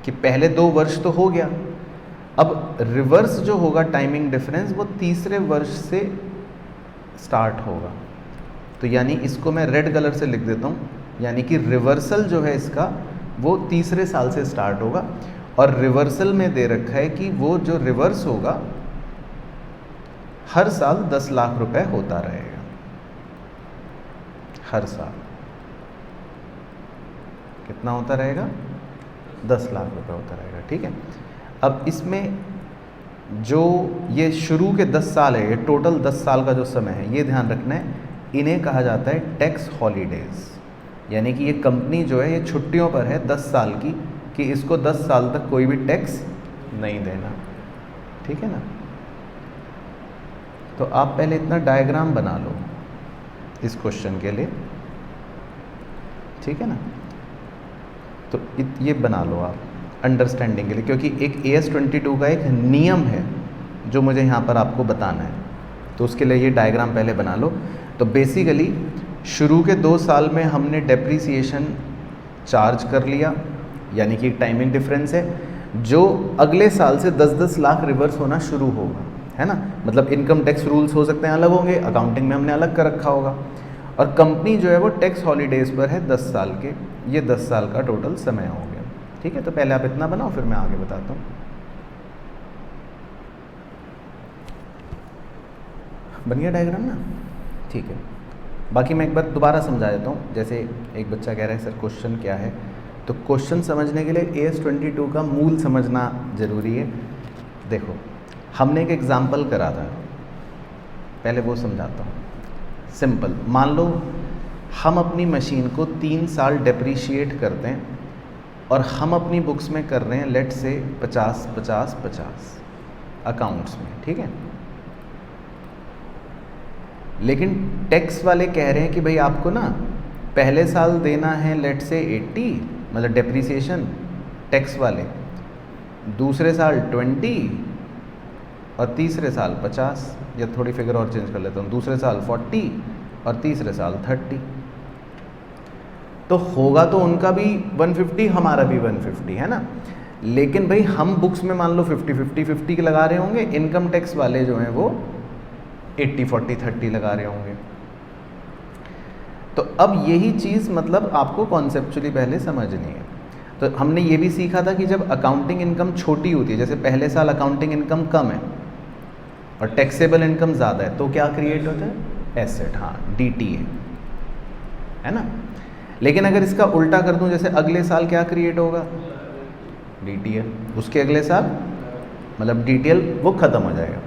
कि पहले 2 वर्ष तो हो गया, अब रिवर्स जो होगा टाइमिंग डिफरेंस वो तीसरे वर्ष से स्टार्ट होगा। तो यानी इसको मैं रेड कलर से लिख देता हूँ, यानी कि रिवर्सल जो है इसका वो तीसरे साल से स्टार्ट होगा। और रिवर्सल में दे रखा है कि वो जो रिवर्स होगा हर साल 10 लाख रुपए होता रहेगा, हर साल कितना होता रहेगा, 10 लाख रुपए होता रहेगा। ठीक है, अब इसमें जो ये शुरू के 10 साल है, ये टोटल 10 साल का जो समय है, ये ध्यान रखना है, इन्हें कहा जाता है टैक्स हॉलीडेज। यानी कि ये कंपनी जो है ये छुट्टियों पर है 10 साल की, कि इसको 10 साल तक कोई भी टैक्स नहीं देना। ठीक है ना। तो आप पहले इतना डायग्राम बना लो इस क्वेश्चन के लिए, ठीक है ना। तो ये बना लो आप अंडरस्टैंडिंग के लिए, क्योंकि एक AS22 का एक नियम है जो मुझे यहाँ पर आपको बताना है, तो उसके लिए ये डायग्राम पहले बना लो। तो बेसिकली शुरू के 2 साल में हमने डेप्रीसिएशन चार्ज कर लिया, यानी कि टाइमिंग डिफरेंस है, जो अगले साल से 10-10 लाख रिवर्स होना शुरू होगा, है ना। मतलब इनकम टैक्स रूल्स हो सकते हैं अलग होंगे, अकाउंटिंग में हमने अलग कर रखा होगा, और कंपनी जो है वो टैक्स हॉलीडेज पर है 10 साल के। ये 10 साल का टोटल समय हो गया। ठीक है, तो पहले आप इतना बनाओ फिर मैं आगे बताता हूँ। बन गया डायग्राम ना, ठीक है। बाकी मैं एक बार दोबारा समझा देता हूँ। जैसे एक बच्चा कह रहा है सर क्वेश्चन क्या है, तो क्वेश्चन समझने के लिए AS22 का मूल समझना ज़रूरी है। देखो हमने एक एग्जाम्पल करा था, पहले वो समझाता हूँ। सिंपल, मान लो हम अपनी मशीन को 3 साल डेप्रीशिएट करते हैं और हम अपनी बुक्स में कर रहे हैं लेट से 50-50-50 अकाउंट्स में, ठीक है। लेकिन टैक्स वाले कह रहे हैं कि भाई आपको ना पहले साल देना है लेट से 80, मतलब डेप्रीसिएशन टैक्स वाले, दूसरे साल 20 और तीसरे साल 50, या थोड़ी फिगर और चेंज कर लेता हूँ, दूसरे साल 40 और तीसरे साल 30। तो होगा तो उनका भी 150, हमारा भी 150, है ना। लेकिन भाई हम बुक्स में मान लो 50-50 लगा रहे होंगे, इनकम टैक्स वाले जो हैं वो 80-40-30 लगा रहे होंगे। तो अब यही चीज़ मतलब आपको कॉन्सेप्चुअली पहले समझनी है। तो हमने ये भी सीखा था कि जब अकाउंटिंग इनकम छोटी होती है, जैसे पहले साल अकाउंटिंग इनकम कम है और टैक्सेबल इनकम ज़्यादा है, तो क्या क्रिएट होता है, एसेट, हाँ DTA, है ना। लेकिन अगर इसका उल्टा कर दूं, जैसे अगले साल क्या क्रिएट होगा, DTL, उसके अगले साल मतलब DTL वो ख़त्म हो जाएगा।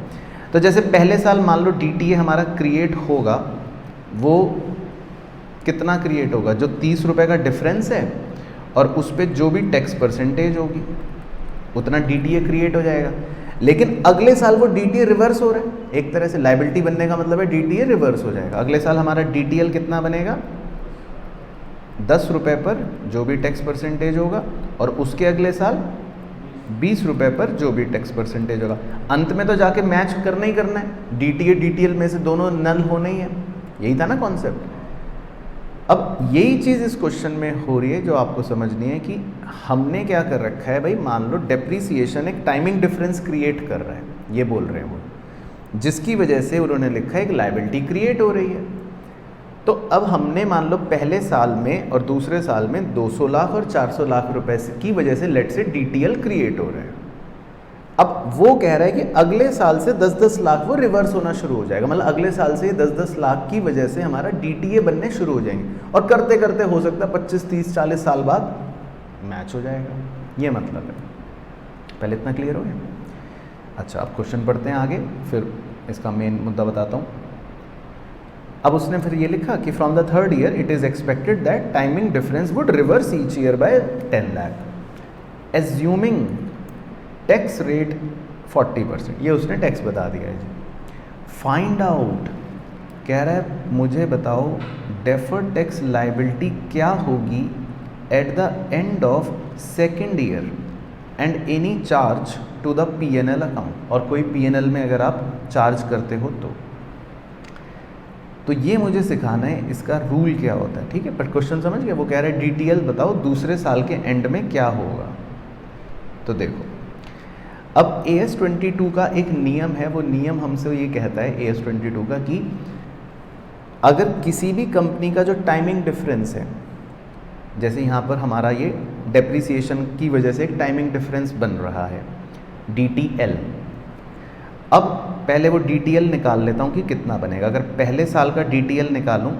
तो जैसे पहले साल मान लो DTA हमारा क्रिएट होगा, वो कितना क्रिएट होगा, जो 30 रुपये का डिफरेंस है और उस पर जो भी टैक्स परसेंटेज होगी उतना DTA क्रिएट हो जाएगा। लेकिन अगले साल वो DTA रिवर्स हो रहा है, एक तरह से लाइबिलिटी बनने का मतलब है DTA रिवर्स हो जाएगा। अगले साल हमारा DTL कितना बनेगा, 10 रुपये पर जो भी टैक्स परसेंटेज होगा, और उसके अगले साल 20 रुपये पर जो भी टैक्स परसेंटेज होगा। अंत में तो जाके मैच करना ही करना है, DTA DTL में से दोनों नल होने ही है। यही था ना कॉन्सेप्ट। अब यही चीज़ इस क्वेश्चन में हो रही है जो आपको समझनी है कि हमने क्या कर रखा है भाई, मान लो डेप्रीसिएशन एक टाइमिंग डिफरेंस क्रिएट कर रहा है, ये बोल रहे हैं वो, जिसकी वजह से उन्होंने लिखा है एक लायबिलिटी क्रिएट हो रही है। तो अब हमने मान लो पहले साल में और दूसरे साल में 200 लाख और 400 लाख रुपए की वजह से लेट से DTL क्रिएट हो रहे हैं। अब वो कह रहा है कि अगले साल से 10-10 लाख वो रिवर्स होना शुरू हो जाएगा, मतलब अगले साल से 10-10 लाख की वजह से हमारा DTA बनने शुरू हो जाएंगे, और करते करते हो सकता है 25-30-40 साल बाद मैच हो जाएगा। ये मतलब है। पहले इतना क्लियर हो गया? अच्छा, अब क्वेश्चन पढ़ते हैं आगे, फिर इसका मेन मुद्दा बताता हूँ। अब उसने फिर ये लिखा कि from the third year it is expected that timing difference would reverse each year by 10 lakh assuming tax rate 40%। ये उसने टैक्स बता दिया है जी। फाइंड आउट, कह रहा है मुझे बताओ डेफर्ड टैक्स लाइबिलिटी क्या होगी at the end of second year and any charge to the PNL account, और कोई PNL में अगर आप चार्ज करते हो तो ये मुझे सिखाना है इसका रूल क्या होता है, ठीक है। पर क्वेश्चन समझ गए? वो कह रहे हैं DTL बताओ दूसरे साल के एंड में क्या होगा। तो देखो, अब AS22 का एक नियम है, वो नियम हमसे ये कहता है AS22 का कि अगर किसी भी कंपनी का जो टाइमिंग डिफरेंस है, जैसे यहाँ पर हमारा ये डेप्रीसिएशन की वजह से एक टाइमिंग डिफरेंस बन रहा है DTL। अब पहले वो DTL निकाल लेता हूँ कि कितना बनेगा। अगर पहले साल का DTL निकालूं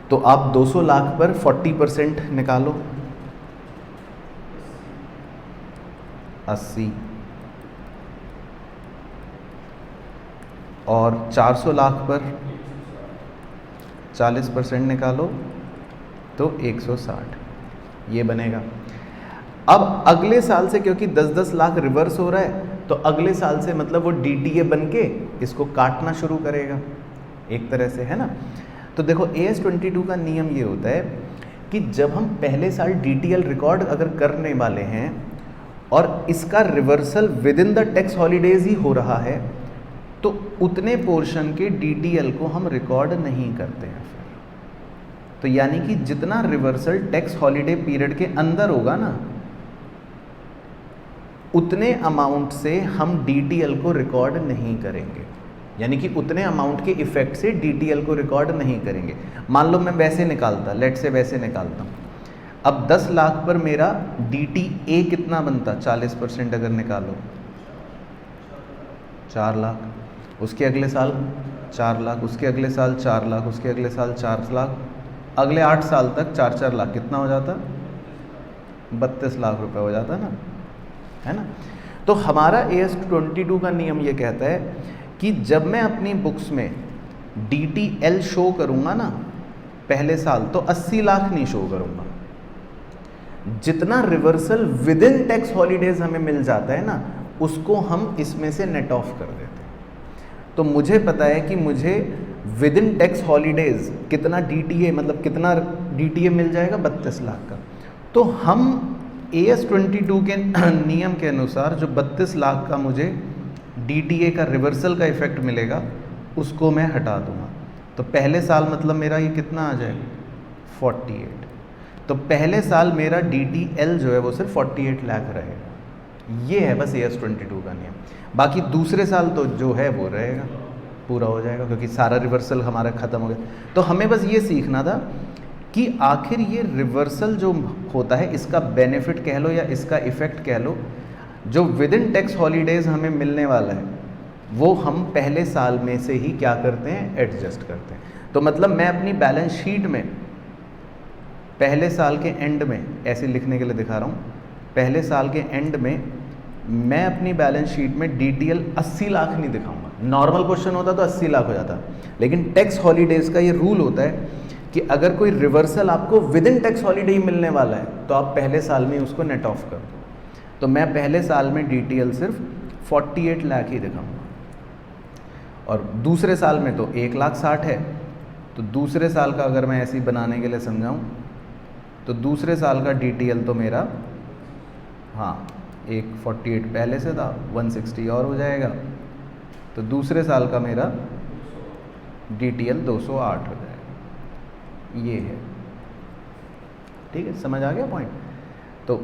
तो आप 200 लाख पर 40% निकालो, 80, और 400 लाख पर 40% निकालो तो 160, ये बनेगा। अब अगले साल से क्योंकि 10-10 लाख रिवर्स हो रहा है, तो अगले साल से मतलब वो DTA बन के इसको काटना शुरू करेगा एक तरह से, है ना। तो देखो AS22 का नियम ये होता है कि जब हम पहले साल DTL रिकॉर्ड अगर करने वाले हैं और इसका reversal within the tax holidays ही हो रहा है, तो उतने पोर्शन के DTL को हम रिकॉर्ड नहीं करते हैं फिर। तो यानी कि जितना रिवर्सल टैक्स हॉलीडे पीरियड के अंदर होगा ना, उतने अमाउंट से हम DTL को रिकॉर्ड नहीं करेंगे, यानी कि उतने अमाउंट के इफेक्ट से DTL को रिकॉर्ड नहीं करेंगे। मान लो मैं वैसे निकालता, लेट से वैसे निकालता हूँ, अब 10 लाख पर मेरा DTA कितना बनता, 40% अगर निकालो 4 लाख, उसके अगले साल 4 लाख, उसके अगले साल 4 लाख, उसके अगले साल 4 लाख, अगले 8 साल तक 4-4 लाख, कितना हो जाता, 32 लाख रुपए हो जाता ना, है ना। तो हमारा AS22 का नियम ये कहता है कि जब मैं अपनी बुक्स में DTL शो करूँगा ना पहले साल, तो 80 लाख नहीं शो करूँगा। जितना reversal within tax holidays हमें मिल जाता है ना, उसको हम इसमें से नेट ऑफ कर देते हैं। तो मुझे पता है कि मुझे विद इन टैक्स हॉलीडेज कितना DTA, मतलब कितना DTA मिल जाएगा, 32 लाख का। तो हम AS22 के नियम के अनुसार जो 32 लाख का मुझे DTA का रिवर्सल का इफेक्ट मिलेगा, उसको मैं हटा दूंगा। तो पहले साल मतलब मेरा ये कितना आ जाएगा, 48। तो पहले साल मेरा DTL जो है वो सिर्फ 48 लाख रहेगा। ये है बस AS22 का नियम। बाकी दूसरे साल तो जो है वो रहेगा, पूरा हो जाएगा, क्योंकि सारा रिवर्सल हमारा ख़त्म हो गया। तो हमें बस ये सीखना था कि आखिर ये रिवर्सल जो होता है, इसका बेनिफिट कह लो या इसका इफ़ेक्ट कह लो, जो विद इन टैक्स हॉलीडेज़ हमें मिलने वाला है, वो हम पहले साल में से ही क्या करते हैं, एडजस्ट करते हैं। तो मतलब मैं अपनी बैलेंस शीट में पहले साल के एंड में, ऐसे लिखने के लिए दिखा रहा हूँ, पहले साल के एंड में मैं अपनी बैलेंस शीट में DTL 80 लाख नहीं दिखाऊंगा। नॉर्मल क्वेश्चन होता तो 80 लाख हो जाता, लेकिन टैक्स हॉलीडेज का ये रूल होता है कि अगर कोई रिवर्सल आपको विद इन टैक्स हॉलीडे ही मिलने वाला है तो आप पहले साल में उसको नेट ऑफ कर दो। तो मैं पहले साल में DTL सिर्फ 48 लाख ही दिखाऊंगा, और दूसरे साल में तो 1,60,000 है। तो दूसरे साल का अगर मैं ऐसे ही बनाने के लिए समझाऊं तो दूसरे साल का DTL तो मेरा, हाँ, 48 पहले से था, 160 और हो जाएगा, तो दूसरे साल का मेरा DTL 208 हो जाएगा। ये है, ठीक है, समझ आ गया पॉइंट। तो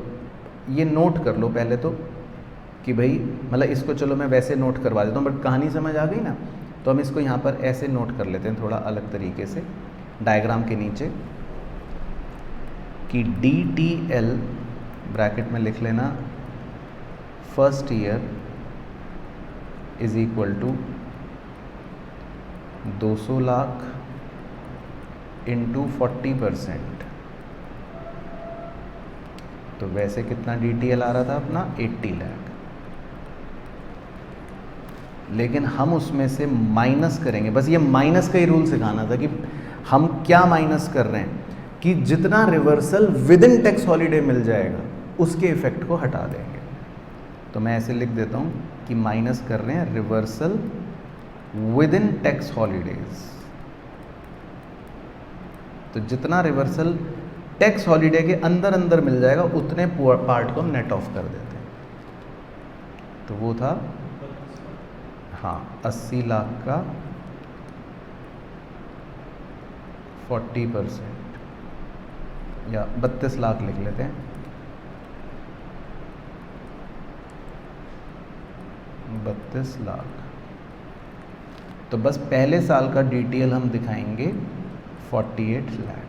ये नोट कर लो पहले तो कि भाई, मतलब इसको चलो मैं वैसे नोट करवा देता हूँ, बट कहानी समझ आ गई ना, तो हम इसको यहाँ पर ऐसे नोट कर लेते हैं थोड़ा अलग तरीके से, डायग्राम के नीचे, कि DTL ब्रैकेट में लिख लेना first year is equal to 200 lakh into 40%। तो वैसे कितना DTL आ रहा था अपना, 80 लाख, लेकिन हम उसमें से माइनस करेंगे। बस ये माइनस का ही रूल सिखाना था कि हम क्या माइनस कर रहे हैं, कि जितना reversal within tax holiday मिल जाएगा उसके इफेक्ट को हटा देंगे। तो मैं ऐसे लिख देता हूँ कि माइनस कर रहे हैं reversal within tax holidays. तो जितना रिवर्सल टैक्स हॉलीडे के अंदर अंदर मिल जाएगा उतने पार्ट को हम नेट ऑफ कर देते हैं। तो वो था, हाँ, 80 लाख का 40%, या 32 लाख लिख लेते हैं, 32 लाख। तो बस पहले साल का DTL हम दिखाएंगे 48 लाख।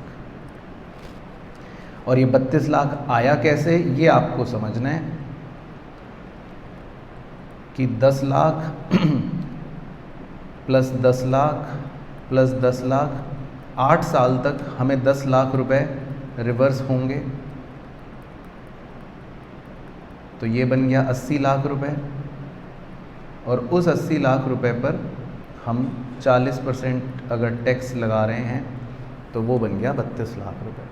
और ये 32 लाख आया कैसे, ये आपको समझना है कि 10 लाख प्लस 10 लाख प्लस 10 लाख, 8 साल तक हमें 10 लाख रुपए रिवर्स होंगे। तो ये बन गया 80 लाख रुपए, और उस 80 लाख रुपए पर हम 40% अगर टैक्स लगा रहे हैं तो वो बन गया 32 लाख रुपए।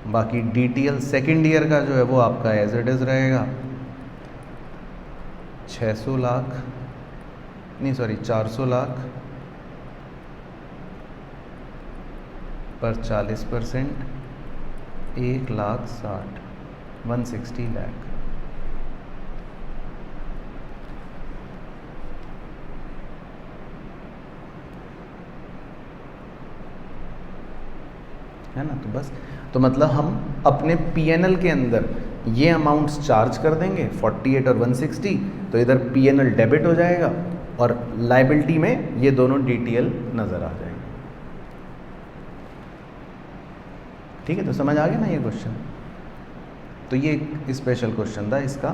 बाकी DTL सेकेंड ईयर का जो है वो आपका एज इट इज़ रहेगा, 600 लाख, नहीं सॉरी 400 लाख पर 40%, 1,60,000, 160 लाख। है ना। तो बस, तो मतलब हम अपने PNL के अंदर ये अमाउंट्स चार्ज कर देंगे 48 और 160, तो इधर PNL डेबिट हो जाएगा और लाइबिलिटी में ये दोनों DTL नज़र आ जाएंगे। ठीक है, तो समझ आ गया ना ये क्वेश्चन। तो ये एक स्पेशल क्वेश्चन था, इसका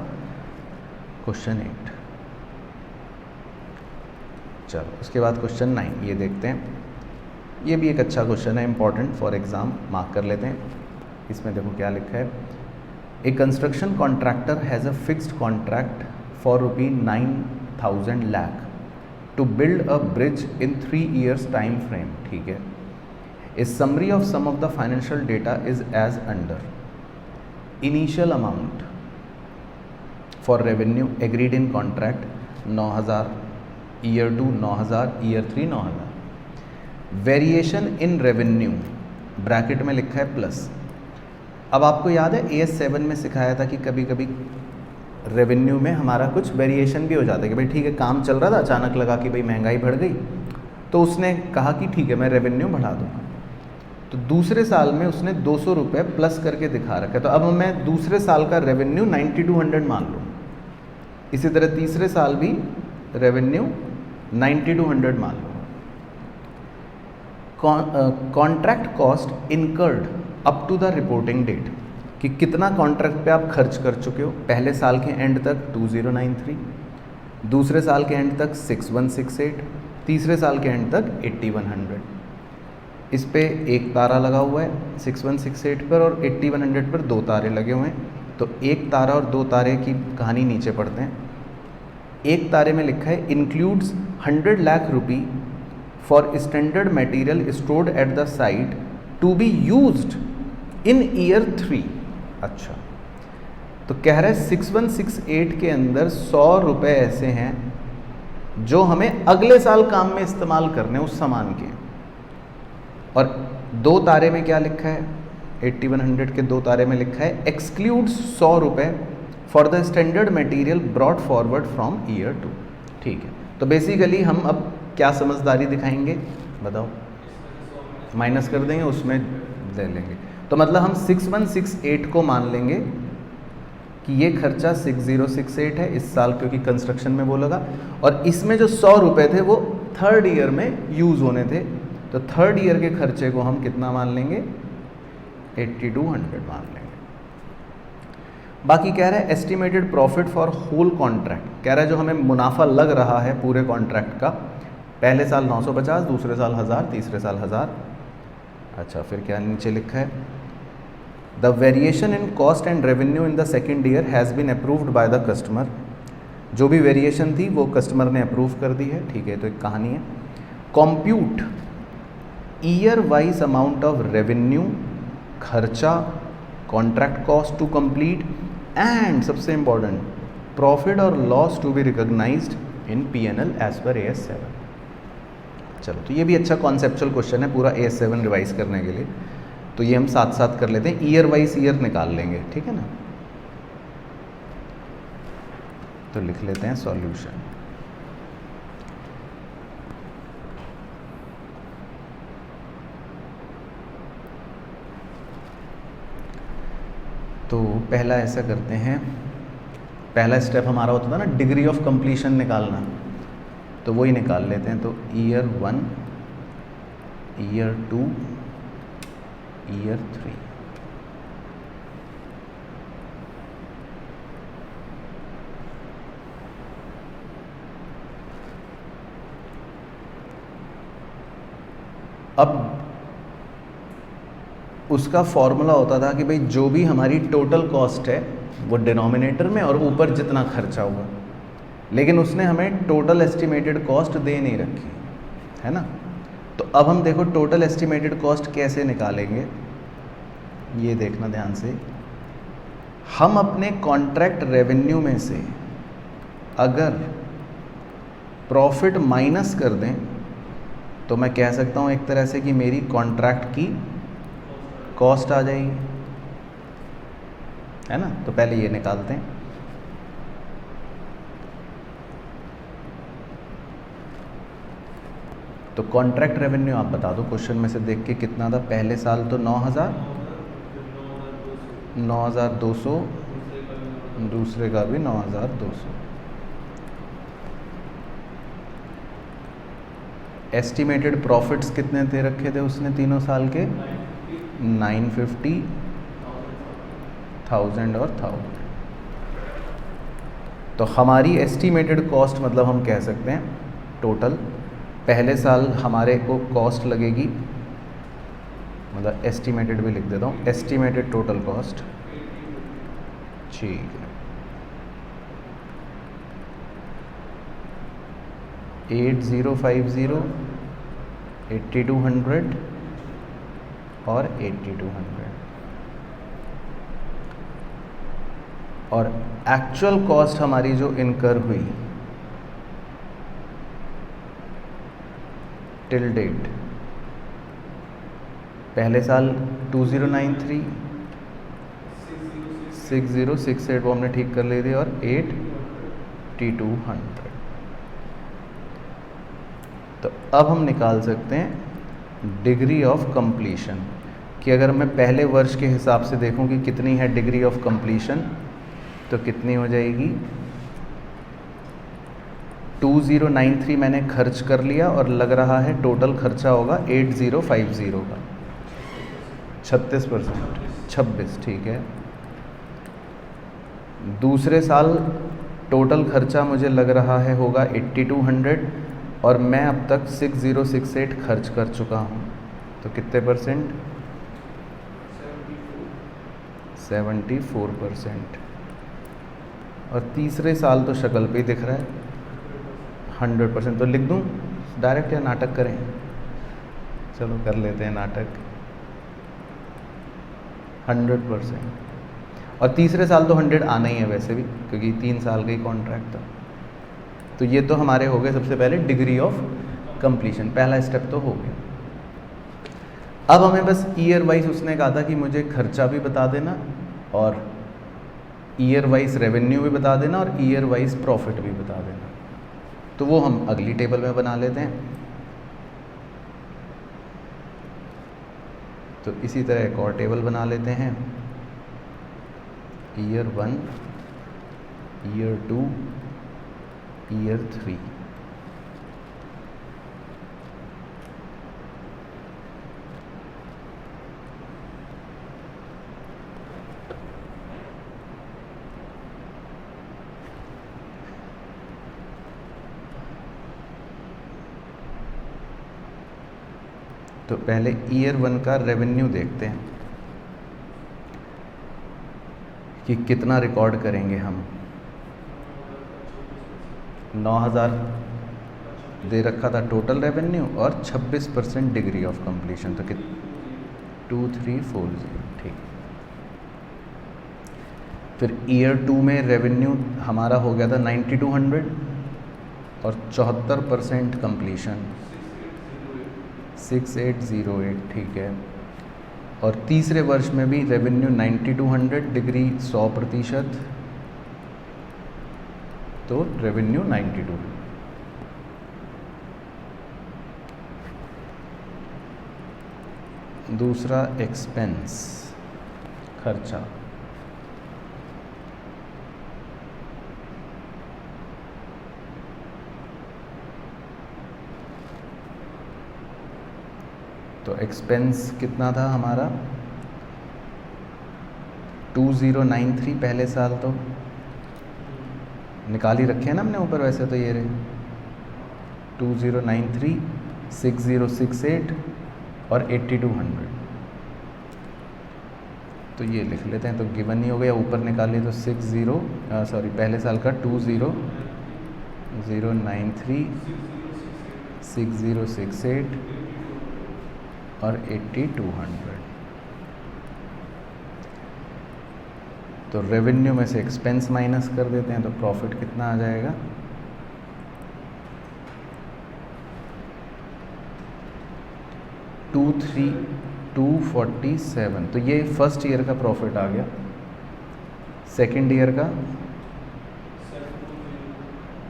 क्वेश्चन 8। चलो उसके बाद क्वेश्चन 9 ये देखते हैं। ये भी एक अच्छा क्वेश्चन है, इंपॉर्टेंट फॉर एग्ज़ाम, मार्क कर लेते हैं। इसमें देखो क्या लिखा है, a construction contractor has a fixed contract for ₹9,000 lakh to build a bridge in 3 years time frame. ठीक है, a summary of some of the financial data is as under. Initial amount for revenue agreed in contract 9,000, year 2 9,000, year 3 9,000। Variation in revenue bracket में लिखा है प्लस। अब आपको याद है AS7 में सिखाया था कि कभी कभी रेवेन्यू में हमारा कुछ वेरिएशन भी हो जाता है कि भाई ठीक है, काम चल रहा था, अचानक लगा कि भाई महंगाई बढ़ गई, तो उसने कहा कि ठीक है मैं रेवेन्यू बढ़ा दूँगा। तो दूसरे साल में उसने 200 रुपये प्लस करके दिखा रखा है। तो अब मैं दूसरे साल का रेवेन्यू 9200 मान लूँ, इसी तरह तीसरे साल भी रेवेन्यू 9200 मान लूँ। Contract cost incurred up to the reporting date, कि कितना कॉन्ट्रैक्ट पे आप खर्च कर चुके हो। पहले साल के एंड तक 2093, दूसरे साल के एंड तक 6168, तीसरे साल के एंड तक 8100। इस पे एक तारा लगा हुआ है 6168 पर और 8100 पर 2 तारे लगे हुए हैं। तो एक तारा और दो तारे की कहानी नीचे पढ़ते हैं। एक तारे में लिखा है includes 100 lakh rupee for standard material stored at the site to be used in year 3। अच्छा, तो कह रहा है 6168 के अंदर 100 रुपये ऐसे हैं जो हमें अगले साल काम में इस्तेमाल करने उस सामान के। और दो तारे में क्या लिखा है, 8100 के दो तारे में लिखा है एक्सक्लूड्स 100 रुपये for the standard material brought forward from year 2। ठीक है, तो बेसिकली हम अब क्या समझदारी दिखाएंगे बताओ, माइनस कर देंगे, उसमें ले लेंगे। तो मतलब हम 6168 को मान लेंगे कि ये खर्चा 6068 है इस साल, क्योंकि कंस्ट्रक्शन में वो लगा, और इसमें जो 100 रुपये थे वो थर्ड ईयर में यूज़ होने थे। तो थर्ड ईयर के खर्चे को हम कितना मान लेंगे, 8200 मान लेंगे। बाकी कह रहा है estimated profit for whole contract, कह रहा है जो हमें मुनाफा लग रहा है पूरे कॉन्ट्रैक्ट का, पहले साल 950, दूसरे साल 1000, तीसरे साल 1000। अच्छा, फिर क्या नीचे लिखा है, the variation in cost and revenue in the second year has been approved by the customer. जो भी वेरिएशन थी वो कस्टमर ने अप्रूव कर दी है। ठीक है, तो एक कहानी है। Compute year wise amount of revenue, खर्चा, contract cost to complete and सबसे इंपॉर्टेंट प्रॉफिट और loss to be recognised in P&L as per AS7। चलो, तो ये भी अच्छा कॉन्सेप्चुअल क्वेश्चन है पूरा AS7 रिवाइज करने के लिए, तो ये हम साथ साथ कर लेते हैं, ईयर वाइज ईयर निकाल लेंगे। ठीक है ना, तो लिख लेते हैं सॉल्यूशन। तो पहला ऐसा करते हैं, पहला स्टेप हमारा होता था ना डिग्री ऑफ कंप्लीशन निकालना, तो वही निकाल लेते हैं। तो ईयर 1, ईयर 2, ईयर 3। अब उसका फॉर्मूला होता था कि भाई जो भी हमारी टोटल कॉस्ट है वो डिनोमिनेटर में और ऊपर जितना खर्चा हुआ, लेकिन उसने हमें टोटल एस्टिमेटेड कॉस्ट दे नहीं रखी है ना। तो अब हम देखो टोटल एस्टिमेटेड कॉस्ट कैसे निकालेंगे, ये देखना ध्यान से। हम अपने कॉन्ट्रैक्ट रेवेन्यू में से अगर प्रॉफिट माइनस कर दें तो मैं कह सकता हूँ एक तरह से कि मेरी कॉन्ट्रैक्ट की कॉस्ट आ जाएगी, है ना। तो पहले ये निकालते हैं। तो कॉन्ट्रैक्ट रेवेन्यू आप बता दो क्वेश्चन में से देख के कितना था। पहले साल तो 9,200, दूसरे का भी 9,200। एस्टिमेटेड प्रॉफिट्स कितने दे रखे थे उसने तीनों साल के, 950, 1000 और 1000। तो हमारी एस्टिमेटेड कॉस्ट मतलब हम कह सकते हैं टोटल, पहले साल हमारे को कॉस्ट लगेगी, मतलब एस्टिमेटेड भी लिख देता हूँ, एस्टिमेटेड टोटल कॉस्ट। ठीक है, 8050, 8200 और 8200। और एक्चुअल कॉस्ट हमारी जो इनकर हुई टिल डेट, पहले साल 2093, 6068 वो हमने ठीक कर ली थी, और 8200। तो अब हम निकाल सकते हैं डिग्री ऑफ कंप्लीशन, कि अगर मैं पहले वर्ष के हिसाब से देखूं कि कितनी है डिग्री ऑफ कंप्लीशन, तो कितनी हो जाएगी, 2093 मैंने खर्च कर लिया और लग रहा है टोटल खर्चा होगा 8050 का, 36%, 26। ठीक है, दूसरे साल टोटल खर्चा मुझे लग रहा है होगा 8200, और मैं अब तक 6068 खर्च कर चुका हूँ, तो कितने परसेंट, 74%। और तीसरे साल तो शक्ल पे ही दिख रहा है 100%। तो लिख दूँ डायरेक्ट या नाटक करें? चलो कर लेते हैं नाटक। 100%। और तीसरे साल तो 100 आना ही है वैसे भी, क्योंकि 3 साल का ही कॉन्ट्रैक्ट था। तो ये तो हमारे हो गए सबसे पहले डिग्री ऑफ कंप्लीशन, पहला स्टेप तो हो गया। अब हमें बस ईयर वाइज उसने कहा था कि मुझे खर्चा भी बता देना और ईयर वाइज रेवेन्यू भी बता देना और ईयर वाइज प्रॉफिट भी बता देना। तो वो हम अगली टेबल में बना लेते हैं। तो इसी तरह एक और टेबल बना लेते हैं, ईयर 1, ईयर 2, ईयर 3। तो पहले ईयर 1 का रेवेन्यू देखते हैं कि कितना रिकॉर्ड करेंगे हम। 9,000 दे रखा था टोटल रेवेन्यू और 26% डिग्री ऑफ कंप्लीशन, तो 2340। ठीक। फिर ईयर 2 में रेवेन्यू हमारा हो गया था 9200 और 74% कंप्लीशन 6808। ठीक है। और तीसरे वर्ष में भी रेवेन्यू 9200, डिग्री 100%, तो रेवेन्यू 92। दूसरा एक्सपेंस, खर्चा। तो एक्सपेंस कितना था हमारा 2093 पहले साल, तो निकाल ही रखे हैं ना हमने ऊपर, वैसे तो ये रहे 2093, 6068 और 8200। तो ये लिख लेते हैं, तो गिवन ही हो गया, ऊपर निकालिए तो पहले साल का 20093, 6068 और 8200। तो रेवेन्यू में से एक्सपेंस माइनस कर देते हैं, तो प्रॉफिट कितना आ जाएगा 23247। तो ये फर्स्ट ईयर का प्रॉफिट आ गया। सेकेंड ईयर का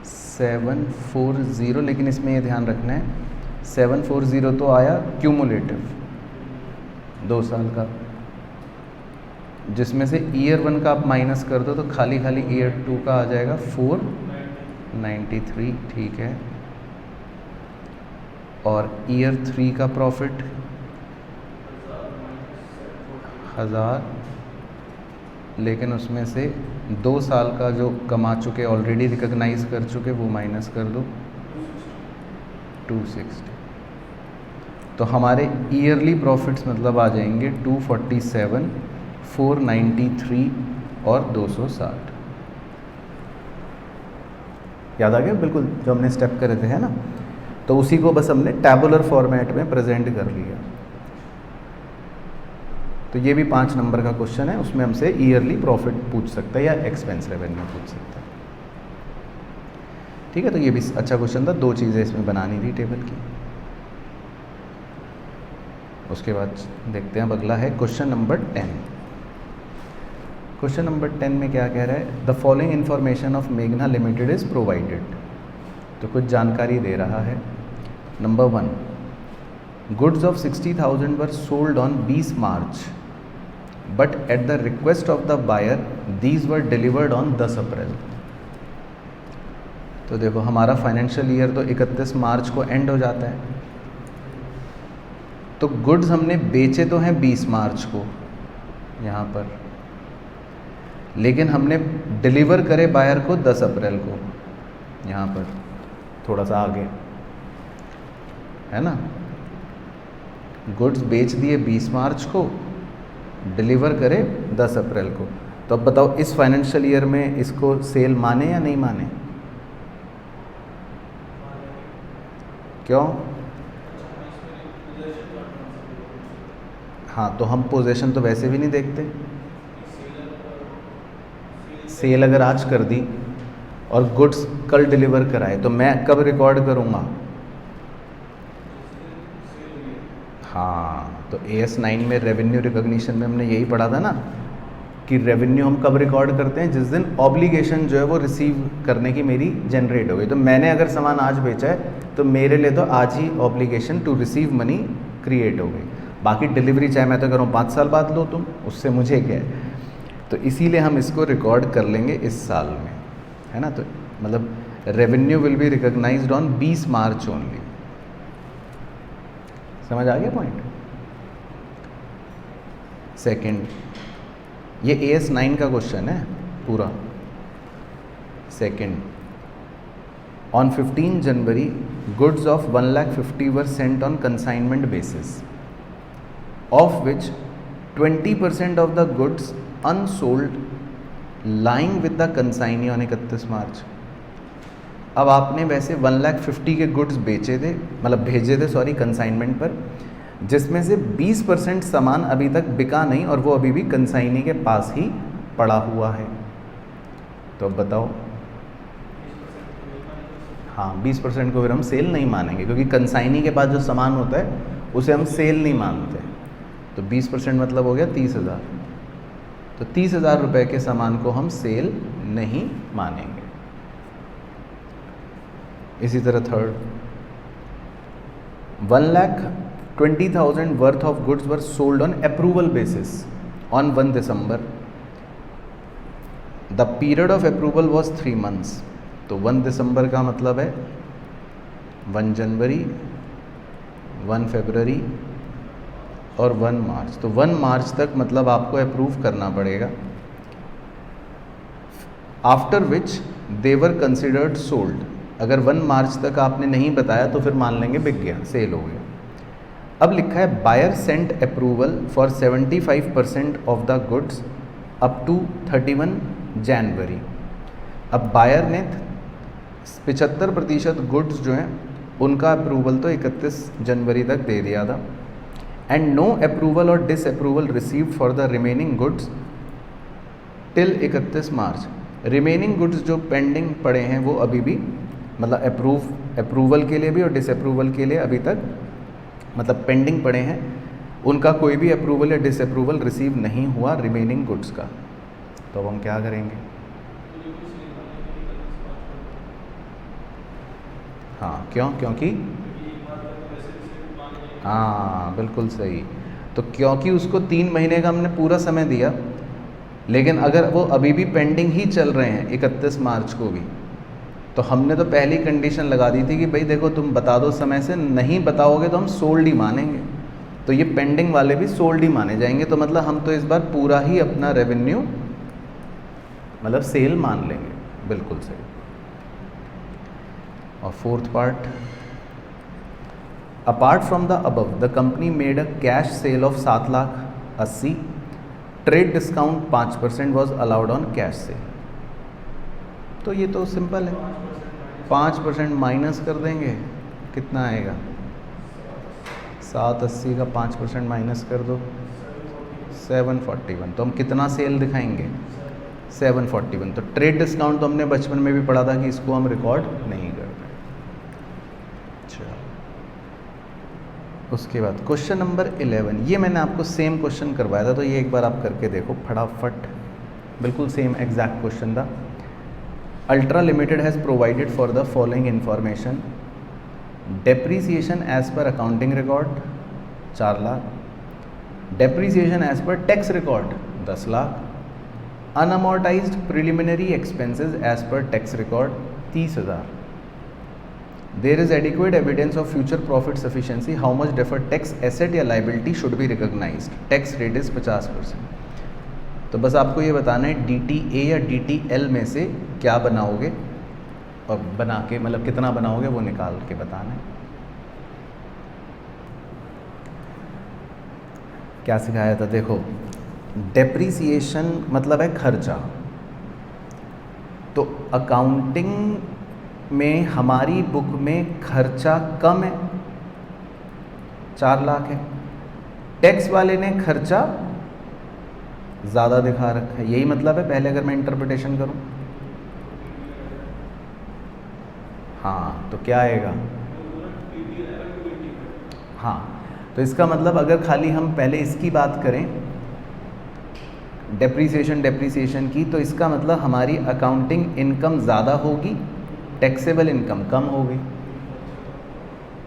740, लेकिन इसमें ये ध्यान रखना है 740 तो आया क्यूमुलेटिव 2 साल का, जिसमें से ईयर 1 का आप माइनस कर दो तो खाली खाली ईयर 2 का आ जाएगा 493। ठीक है। और ईयर 3 का प्रॉफिट 1000, लेकिन उसमें से 2 साल का जो कमा चुके ऑलरेडी रिकॉग्नाइज कर चुके वो माइनस कर दो 260। तो हमारे ईयरली प्रॉफिट्स मतलब आ जाएंगे 247, 493 और 260। याद आ गया बिल्कुल जो हमने स्टेप करे थे, है ना? तो उसी को बस हमने टैबुलर फॉर्मेट में प्रेजेंट कर लिया। तो ये भी 5 नंबर का क्वेश्चन है, उसमें हमसे ईयरली प्रॉफिट पूछ सकता है या एक्सपेंस रेवेन्यू पूछ सकता है। ठीक है, तो ये भी अच्छा क्वेश्चन था। 2 चीज़ें इसमें बनानी थी टेबल की। उसके बाद देखते हैं, अब अगला है क्वेश्चन नंबर 10। क्वेश्चन नंबर 10 में क्या कह रहा है, द फॉलोइंग इन्फॉर्मेशन ऑफ मेघना लिमिटेड इज प्रोवाइडेड। तो कुछ जानकारी दे रहा है। Number 1, goods of 60,000 were sold on 20 March, but at the request of the buyer these were delivered on 10 April. तो देखो हमारा फाइनेंशियल ईयर तो 31 मार्च को एंड हो जाता है, तो गुड्स हमने बेचे तो हैं 20 मार्च को यहाँ पर, लेकिन हमने डिलीवर करे बायर को 10 अप्रैल को यहाँ पर, थोड़ा सा आगे, है ना? गुड्स बेच दिए 20 मार्च को, डिलीवर करे 10 अप्रैल को। तो अब बताओ इस फाइनेंशियल ईयर में इसको सेल माने या नहीं माने? क्यों? हाँ, तो हम पोजेशन तो वैसे भी नहीं देखते। सेल अगर आज कर दी और गुड्स कल डिलीवर कराए तो मैं कब रिकॉर्ड करूँगा? हाँ, तो AS9 में रेवेन्यू रिकॉग्निशन में हमने यही पढ़ा था ना कि रेवेन्यू हम कब रिकॉर्ड करते हैं? जिस दिन ऑब्लिगेशन जो है वो रिसीव करने की मेरी जनरेट हो गई। तो मैंने अगर सामान आज बेचा है तो मेरे लिए तो आज ही obligation to receive money create हो गई। बाकी डिलीवरी चाहे मैं तो करूँ 5 साल बाद लो तुम, उससे मुझे क्या है। तो इसीलिए हम इसको रिकॉर्ड कर लेंगे इस साल में, है ना। तो मतलब revenue will be recognised on 20 March only. समझ आ गया पॉइंट? सेकंड, ये AS9 का क्वेश्चन है पूरा। Second, on 15 January goods of 1,50,000 were sent on consignment basis, of which 20% of the goods unsold lying with the consignee on 31 मार्च। अब आपने वैसे 1,50,000 के गुड्स बेचे थे, मतलब भेजे थे सॉरी, कंसाइनमेंट पर, जिसमें से 20% सामान अभी तक बिका नहीं और वो अभी भी कंसाइनी के पास ही पड़ा हुआ है। तो अब बताओ। हाँ, 20% को फिर हम सेल नहीं मानेंगे, क्योंकि कंसाइनी के बाद जो सामान होता है उसे हम सेल नहीं मानते। तो 20% मतलब हो गया 30,000। तो 30,000 रुपये के सामान को हम सेल नहीं मानेंगे। इसी तरह third, 1,20,000 worth of goods were sold on approval basis on 1 December. The period of approval was 3 months। तो 1 दिसंबर का मतलब है 1 जनवरी, 1 फरवरी और 1 मार्च। तो 1 मार्च तक मतलब आपको अप्रूव करना पड़ेगा। After which they were considered sold. अगर 1 मार्च तक आपने नहीं बताया तो फिर मान लेंगे बिक गया, सेल हो गया। अब लिखा है buyer sent approval for 75% of the goods up to 31 January. अब बायर ने 75% गुड्स जो हैं उनका अप्रूवल तो 31 जनवरी तक दे दिया था, एंड नो अप्रूवल और disapproval received for the remaining goods till 31 March. Remaining goods जो पेंडिंग पड़े हैं वो अभी भी, मतलब अप्रूवल के लिए भी और डिसअप्रूवल के लिए अभी तक मतलब पेंडिंग पड़े हैं, उनका कोई भी अप्रूवल या डिसअप्रूवल रिसीव नहीं हुआ रिमेनिंग गुड्स का। तो अब हम क्या करेंगे? हाँ, क्यों? क्योंकि हाँ, बिल्कुल सही। तो क्योंकि उसको 3 महीने का हमने पूरा समय दिया, लेकिन अगर वो अभी भी पेंडिंग ही चल रहे हैं 31 मार्च को भी, तो हमने तो पहली कंडीशन लगा दी थी कि भाई देखो तुम बता दो समय से, नहीं बताओगे तो हम सोल्ड ही मानेंगे। तो ये पेंडिंग वाले भी सोल्ड ही माने जाएंगे। तो मतलब हम तो इस बार पूरा ही अपना रेवेन्यू मतलब सेल मान लेंगे। बिल्कुल सही। और fourth part, apart from the above the company made a cash cell of 7,80,000। Trade discount 5% was allowed on cash cell. तो ये तो सिंपल है, 5% माइनस कर देंगे, कितना आएगा? 780 का 5% माइनस कर दो, 741। तो हम कितना सेल दिखाएंगे? 741। तो ट्रेड डिस्काउंट तो हमने बचपन में भी पढ़ा था कि इसको हम रिकॉर्ड नहीं करते। उसके बाद क्वेश्चन नंबर 11, ये मैंने आपको सेम क्वेश्चन करवाया था, तो ये एक बार आप करके देखो फटाफट। बिल्कुल सेम एग्जैक्ट क्वेश्चन था। Ultra limited has provided for the following information: depreciation as per accounting record 4 lakh, depreciation as per tax record 10 lakh, unamortised preliminary expenses as per tax record 30,000। There is adequate evidence of future profit sufficiency, how much deferred tax asset या liability should be recognised, tax rate is 50%। तो बस आपको ये बताना है DTA या DTL में से क्या बनाओगे, और बना के मतलब कितना बनाओगे वो निकाल के बताना है। क्या सिखाया था? देखो, डेप्रिसिएशन मतलब है खर्चा। तो अकाउंटिंग में हमारी बुक में खर्चा कम है, 4 लाख है, टैक्स वाले ने खर्चा ज़्यादा दिखा रखा है। यही मतलब है पहले अगर मैं इंटरप्रिटेशन करूं, हाँ तो क्या आएगा, हाँ तो इसका मतलब अगर खाली हम पहले इसकी बात करें डेप्रीसिएशन की, तो इसका मतलब हमारी अकाउंटिंग इनकम ज़्यादा होगी, टैक्सेबल इनकम कम होगी।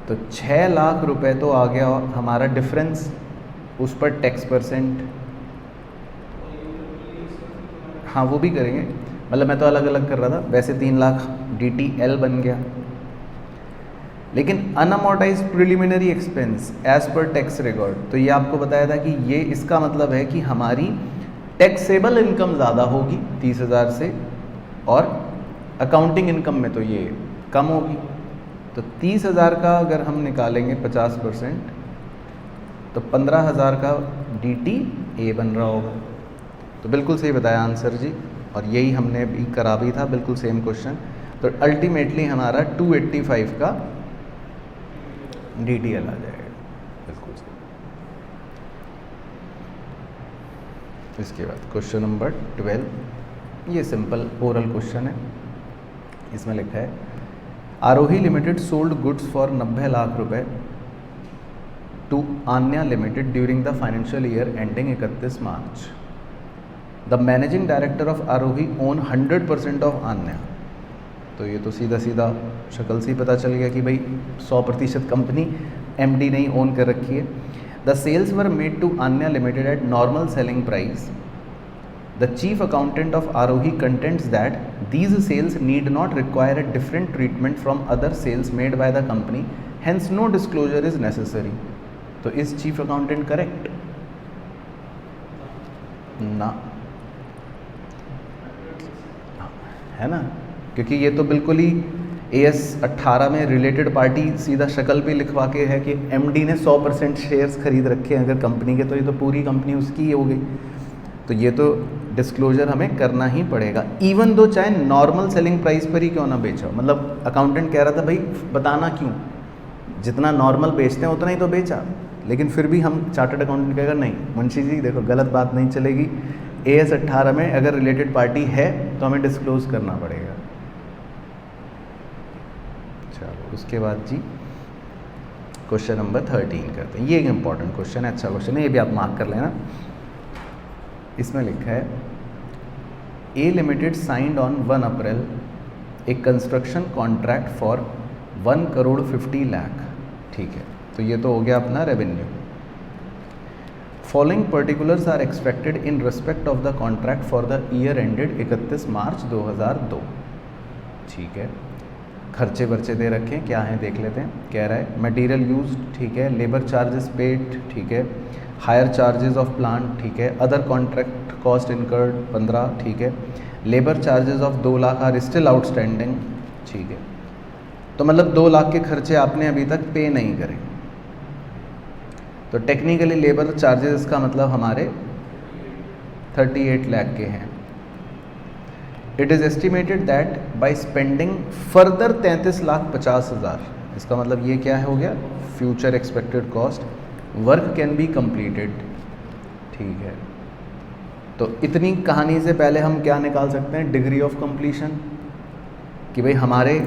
तो 6 लाख रुपए तो आ गया हमारा डिफरेंस, उस पर टैक्स परसेंट, हाँ वो भी करेंगे, मतलब मैं तो अलग अलग कर रहा था। वैसे 3 लाख DTL बन गया, लेकिन unamortise preliminary expense as per tax record, तो ये आपको बताया था कि ये इसका मतलब है कि हमारी टैक्सेबल इनकम ज़्यादा होगी 30,000 से, और अकाउंटिंग इनकम में तो ये कम होगी। तो 30,000 का अगर हम निकालेंगे 50%, तो 15,000 का DTA बन रहा होगा। तो बिल्कुल सही बताया आंसर जी, और यही हमने भी करा भी था, बिल्कुल सेम क्वेश्चन। तो अल्टीमेटली हमारा 285 का DTL आ जाएगा, बिल्कुल सही। इसके बाद क्वेश्चन नंबर 12, ये सिंपल ओरल क्वेश्चन है। इसमें लिखा है Aarohi limited sold goods for 90 lakh रुपए to Anya limited during the financial year ending 31 March. The managing director of Aarohi own 100% of Aanya. तो ये तो सीधा सीधा शक्ल से ही पता चल गया कि भाई 100% कंपनी MD ने ही ओन कर रखी है। The sales were made to Anya limited at normal selling price. The chief accountant of Aarohi contends that these sales need not require a different treatment from other sales made by the company, hence no disclosure is necessary. तो इज चीफ अकाउंटेंट करेक्ट? ना, है ना, क्योंकि ये तो बिल्कुल ही AS 18 में रिलेटेड पार्टी सीधा शक्ल पे लिखवा के है कि MD ने 100% शेयर्स खरीद रखे हैं अगर कंपनी के, तो ये तो पूरी कंपनी उसकी ही हो गई। तो ये तो डिस्क्लोजर हमें करना ही पड़ेगा, इवन दो चाहे नॉर्मल सेलिंग प्राइस पर ही क्यों ना बेचा। मतलब अकाउंटेंट कह रहा था भाई बताना क्यों, जितना नॉर्मल बेचते हैं उतना ही तो बेचा, लेकिन फिर भी हम चार्टर्ड अकाउंटेंट कहेगा नहीं मुंशी जी देखो गलत बात नहीं चलेगी, AS 18 में अगर रिलेटेड पार्टी है तो हमें डिस्क्लोज करना पड़ेगा। चलो उसके बाद जी क्वेश्चन नंबर 13 करते हैं। ये एक इंपॉर्टेंट क्वेश्चन है, अच्छा क्वेश्चन है, ये भी आप मार्क कर लेना। इसमें लिखा है A limited signed on 1 April a construction contract for 1,50 lakh. ठीक है, तो ये तो हो गया अपना रेवेन्यू। Following particulars are expected in respect of the contract for the year ended 31 March 2002। ठीक है, खर्चे वर्चे दे रखे हैं, क्या हैं देख लेते हैं। कह रहा है मटेरियल यूज, ठीक है, लेबर चार्जेस पेड, ठीक है, हायर चार्जेस ऑफ प्लांट, ठीक है, अदर कॉन्ट्रैक्ट कॉस्ट इनकर्ड 15, ठीक है, labour charges of 2 lakh are still outstanding. ठीक है, तो मतलब 2 लाख के खर्चे आपने अभी तक पे नहीं करे, तो टेक्निकली लेबर चार्जेस का मतलब हमारे 38 लाख के हैं। It is estimated that by spending further 33,50,000, इसका मतलब ये क्या हो गया, future expected cost, work can be completed. ठीक है, तो इतनी कहानी से पहले हम क्या निकाल सकते हैं, डिग्री ऑफ कंप्लीशन, कि भाई हमारे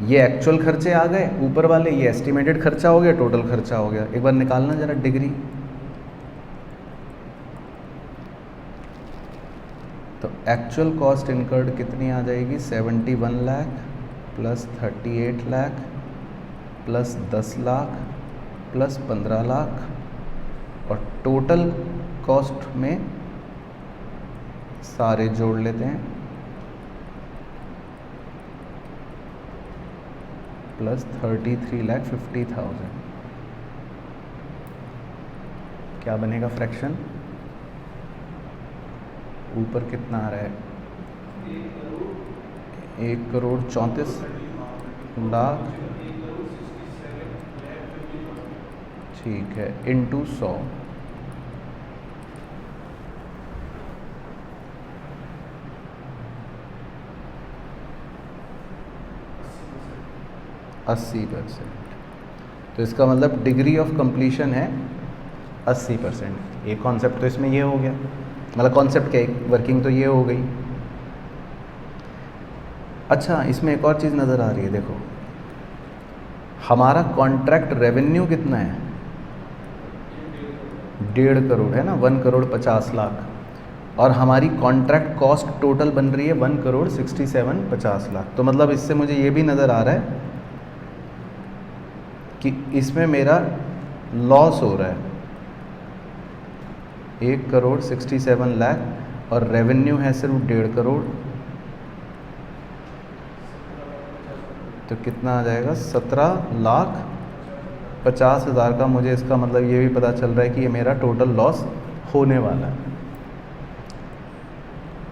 ये एक्चुअल खर्चे आ गए ऊपर वाले, ये एस्टिमेटेड खर्चा हो गया, टोटल खर्चा हो गया। एक बार निकालना जरा डिग्री। तो एक्चुअल कॉस्ट इनकर्ड कितनी आ जाएगी, 71 lakh plus 38 lakh plus 10 lakh plus 15 lakh, और टोटल कॉस्ट में सारे जोड़ लेते हैं प्लस 33,50,000। क्या बनेगा फ्रैक्शन, ऊपर कितना आ रहा है, 1,34,00,000 ठीक है, इंटू 100। 80%। तो इसका मतलब डिग्री ऑफ कंप्लीशन है 80%। ये कॉन्सेप्ट तो इसमें ये हो गया, मतलब कॉन्सेप्ट क्या है, वर्किंग तो ये हो गई। अच्छा, इसमें एक और चीज़ नज़र आ रही है, देखो हमारा कॉन्ट्रैक्ट रेवेन्यू कितना है, 1.5 करोड़ है ना, 1,50,00,000, और हमारी कॉन्ट्रैक्ट कॉस्ट टोटल बन रही है 1,67,50,00,000। तो मतलब इससे मुझे ये भी नज़र आ रहा है कि इसमें मेरा लॉस हो रहा है 1,67,00,000 और रेवेन्यू है सिर्फ 1.5 करोड़। तो कितना आ जाएगा, 17,50,000 का। मुझे इसका मतलब ये भी पता चल रहा है कि ये मेरा टोटल लॉस होने वाला है।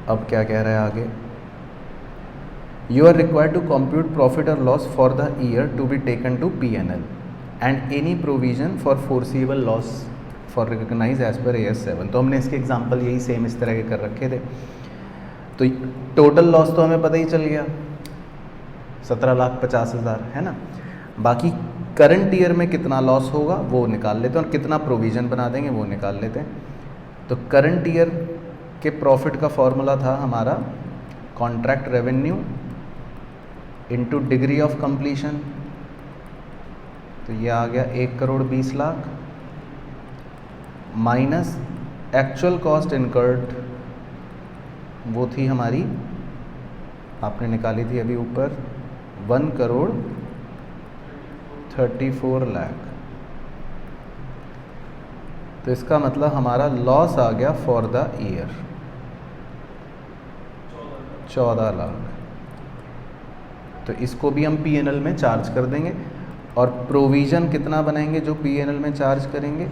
अब क्या कह रहा है आगे, you are required to compute profit और loss for the year to be taken to P&L and any provision for foreseeable loss for recognise as per AS 7। तो हमने इसके एग्जाम्पल यही सेम इस तरह के कर रखे थे। तो टोटल लॉस तो हमें पता ही चल गया 17,50,000 है ना। बाकी करंट ईयर में कितना लॉस होगा वो निकाल लेते हैं और कितना प्रोविज़न बना देंगे वो निकाल लेते हैं। तो करंट ईयर के प्रॉफिट का फॉर्मूला था हमारा contract revenue into degree of completion. तो ये आ गया 1,20,00,000 माइनस एक्चुअल कॉस्ट इनकर्ड, वो थी हमारी, आपने निकाली थी अभी ऊपर, 1,34,00,000। तो इसका मतलब हमारा लॉस आ गया फॉर द ईयर 14 लाख। तो इसको भी हम P&L में चार्ज कर देंगे और प्रोविज़न कितना बनाएंगे जो P&L में चार्ज करेंगे,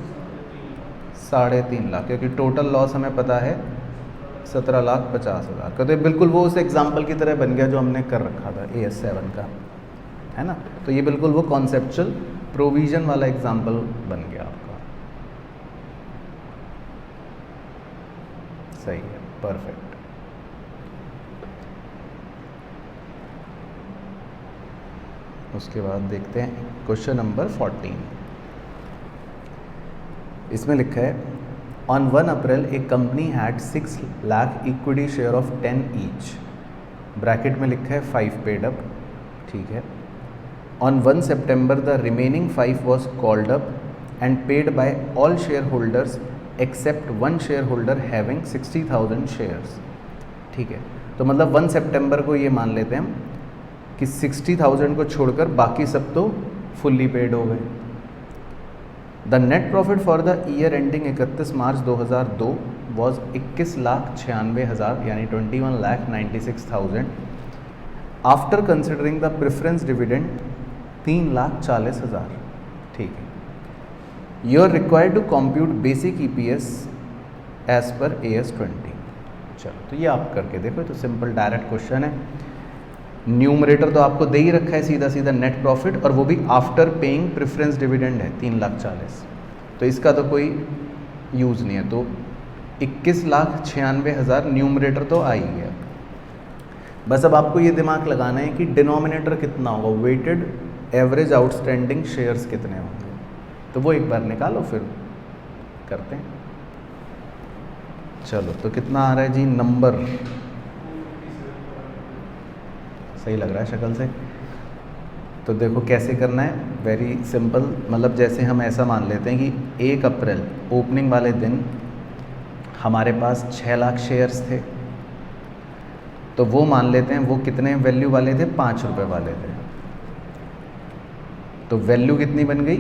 3.5 लाख, क्योंकि टोटल लॉस हमें पता है 17,50,000 का। तो बिल्कुल वो उस एग्जाम्पल की तरह बन गया जो हमने कर रखा था AS 7 का, है ना। तो ये बिल्कुल वो कॉन्सेप्चुअल प्रोविज़न वाला एग्जाम्पल बन गया आपका। सही है, परफेक्ट। उसके बाद देखते हैं क्वेश्चन नंबर 14। इसमें लिखा है on 1 April a company had 6 lakh equity share of 10 each, bracket में लिखा है 5 पेड अप, ठीक है। On 1 September the remaining 5 was called up and paid by all share holders except 1 share holder having 60,000 shares, ठीक है। तो मतलब 1 सितंबर को ये मान लेते हैं हम कि 60,000 को छोड़कर बाकी सब तो फुल्ली पेड हो गए। The net profit for the year ending 31 March 2002 was 21,96,000 यानी 21,96,000 after considering the preference dividend 3,40,000, ठीक है। You are required to compute basic EPS as per AS 20। चलो तो ये आप करके देखो, तो सिंपल डायरेक्ट क्वेश्चन है। न्यूमरेटर तो आपको दे ही रखा है सीधा सीधा नेट प्रॉफिट, और वो भी आफ्टर पेइंग प्रेफरेंस डिविडेंड है 3,40,000, तो इसका तो कोई यूज़ नहीं है। तो 21,96,000 न्यूमरेटर तो आ ही गया। बस अब आपको ये दिमाग लगाना है कि डिनोमिनेटर कितना होगा, वेटेड एवरेज आउटस्टैंडिंग शेयर्स कितने होंगे, तो वो एक बार निकालो फिर करते हैं। चलो तो कितना आ रहा है जी नंबर, सही लग रहा है शक्ल से। तो देखो कैसे करना है, वेरी सिंपल। मतलब जैसे हम ऐसा मान लेते हैं कि 1 अप्रैल ओपनिंग वाले दिन हमारे पास 6 लाख शेयर्स थे, तो वो मान लेते हैं वो कितने वैल्यू वाले थे, 5 रुपये वाले थे। तो वैल्यू कितनी बन गई,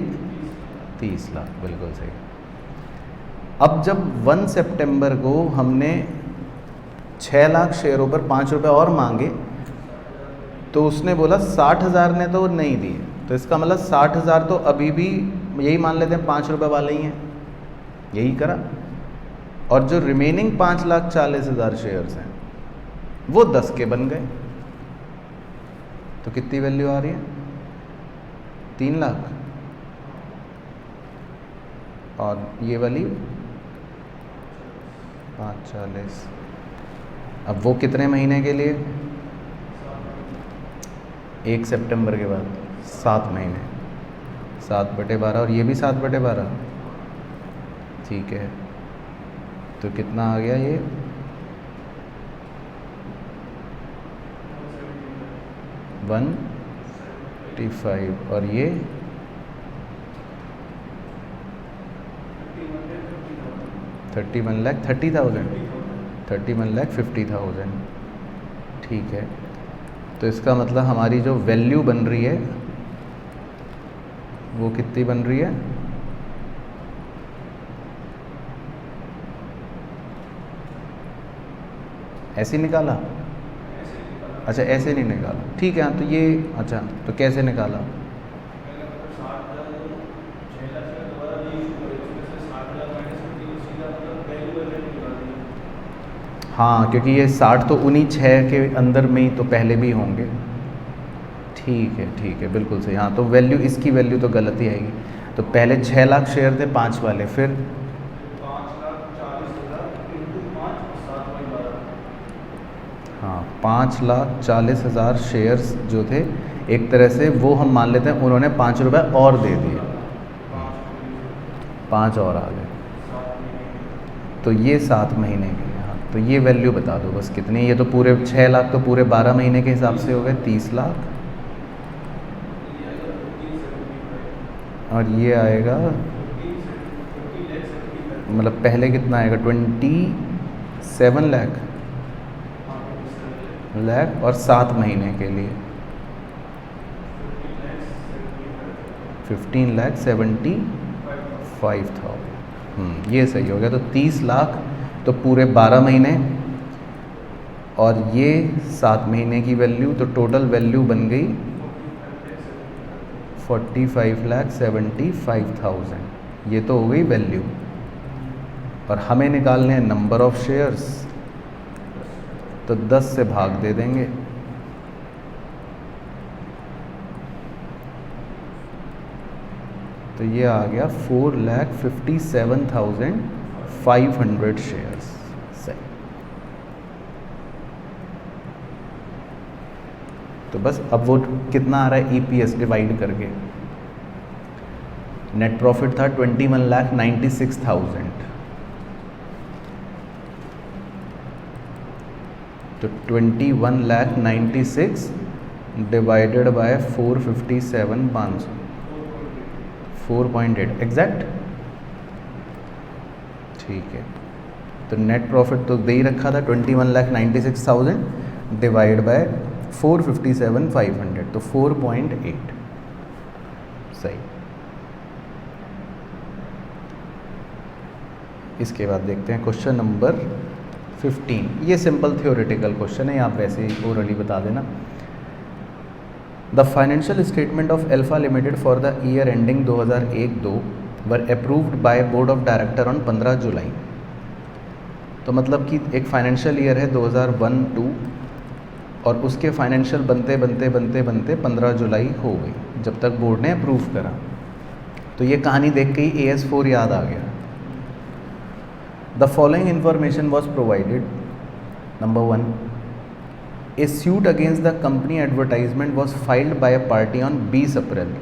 30 लाख, बिल्कुल सही। अब जब 1 सितंबर को हमने 6 लाख शेयरों पर 5 रुपये और मांगे, तो उसने बोला 60,000 ने तो नहीं दिए, तो इसका मतलब 60,000 तो अभी भी यही मान लेते हैं 5 रुपये वाले ही हैं, यही करा। और जो रिमेनिंग 5,40,000 शेयर्स हैं वो 10 के बन गए। तो कितनी वैल्यू आ रही है, 3 लाख, और ये वाली 5,40,000। अब वो कितने महीने के लिए, 1 सितंबर के बाद 7 महीने, 7/12 और ये भी 7/12। ठीक है, तो कितना आ गया ये? 155 और ये 31,30,000, 31,50,000। ठीक है, तो इसका मतलब हमारी जो वैल्यू बन रही है वो कितनी बन रही है? ऐसे निकाला? अच्छा, ऐसे नहीं निकाला, ठीक है। हाँ, तो ये अच्छा, तो कैसे निकाला? हाँ, क्योंकि ये 60 तो उन्हीं 6 के अंदर में ही तो पहले भी होंगे। ठीक है, बिल्कुल सही। हाँ, तो वैल्यू, इसकी वैल्यू तो गलत ही आएगी। तो पहले 6 लाख शेयर थे 5 वाले, फिर 5,40,000 शेयर्स जो थे, एक तरह से वो हम मान लेते हैं उन्होंने 5 रुपये और दे दिए, 5 और आ गए, तो ये 7 महीने के लिए। हाँ, तो ये वैल्यू बता दो बस कितनी। ये तो पूरे 6 लाख तो पूरे 12 महीने के हिसाब से हो गए 30 लाख, और ये आएगा मतलब पहले कितना आएगा? 27 लाख और 7 महीने के लिए 15,75,000। ये सही हो गया। तो 30 लाख तो पूरे 12 महीने, और ये 7 महीने की वैल्यू, तो टोटल वैल्यू बन गई 45,75,000। ये तो हो गई वैल्यू। और हमें निकालने हैं नंबर ऑफ शेयर्स, तो 10 से भाग दे देंगे। तो ये आ गया 4,57,500 शेयर्स। सही। तो बस अब वो कितना आ रहा है ईपीएस डिवाइड करके? नेट प्रॉफिट था 21,96,000, तो 21,96,000 डिवाइडेड बाय 457,500, 4.8 एग्जैक्ट। ठीक है, तो नेट प्रॉफिट तो दे ही रखा था 21,96,000 डिवाइड बाय 457,500, तो 4.8। सही। इसके बाद देखते हैं क्वेश्चन नंबर 15। ये सिंपल थ्योरेटिकल क्वेश्चन है, आप वैसे ही ओरली बता देना। The financial statement of alpha limited for the year ending 2001-2 were approved by board of director on 15 जुलाई। तो मतलब कि एक फाइनेंशियल ईयर है 2001-2 और उसके फाइनेंशियल बनते 15 जुलाई हो गई, जब तक बोर्ड ने अप्रूव करा। तो ये कहानी देख के ही AS4 याद आ गया। The following information was provided. Number 1, a suit against the company advertisement was filed by a party on 20 अप्रैल।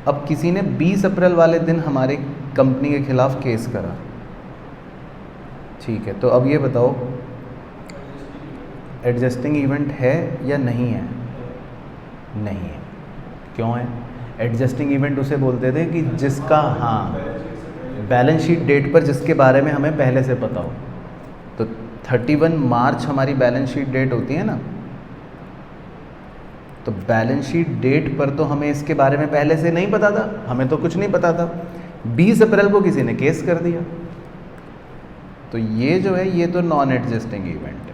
अब किसी ने 20 अप्रैल वाले दिन हमारे कंपनी के खिलाफ केस करा। ठीक है, तो अब ये बताओ एडजस्टिंग इवेंट है या नहीं है? नहीं है। क्यों है? एडजस्टिंग इवेंट उसे बोलते थे कि जिसका, हाँ, बैलेंस शीट डेट पर जिसके बारे में हमें पहले से पता हो। तो 31 मार्च हमारी बैलेंस शीट डेट होती है ना, तो बैलेंस शीट डेट पर तो हमें इसके बारे में पहले से नहीं पता था, हमें तो कुछ नहीं पता था। 20 अप्रैल को किसी ने केस कर दिया, तो ये जो है ये तो नॉन एडजस्टिंग इवेंट है,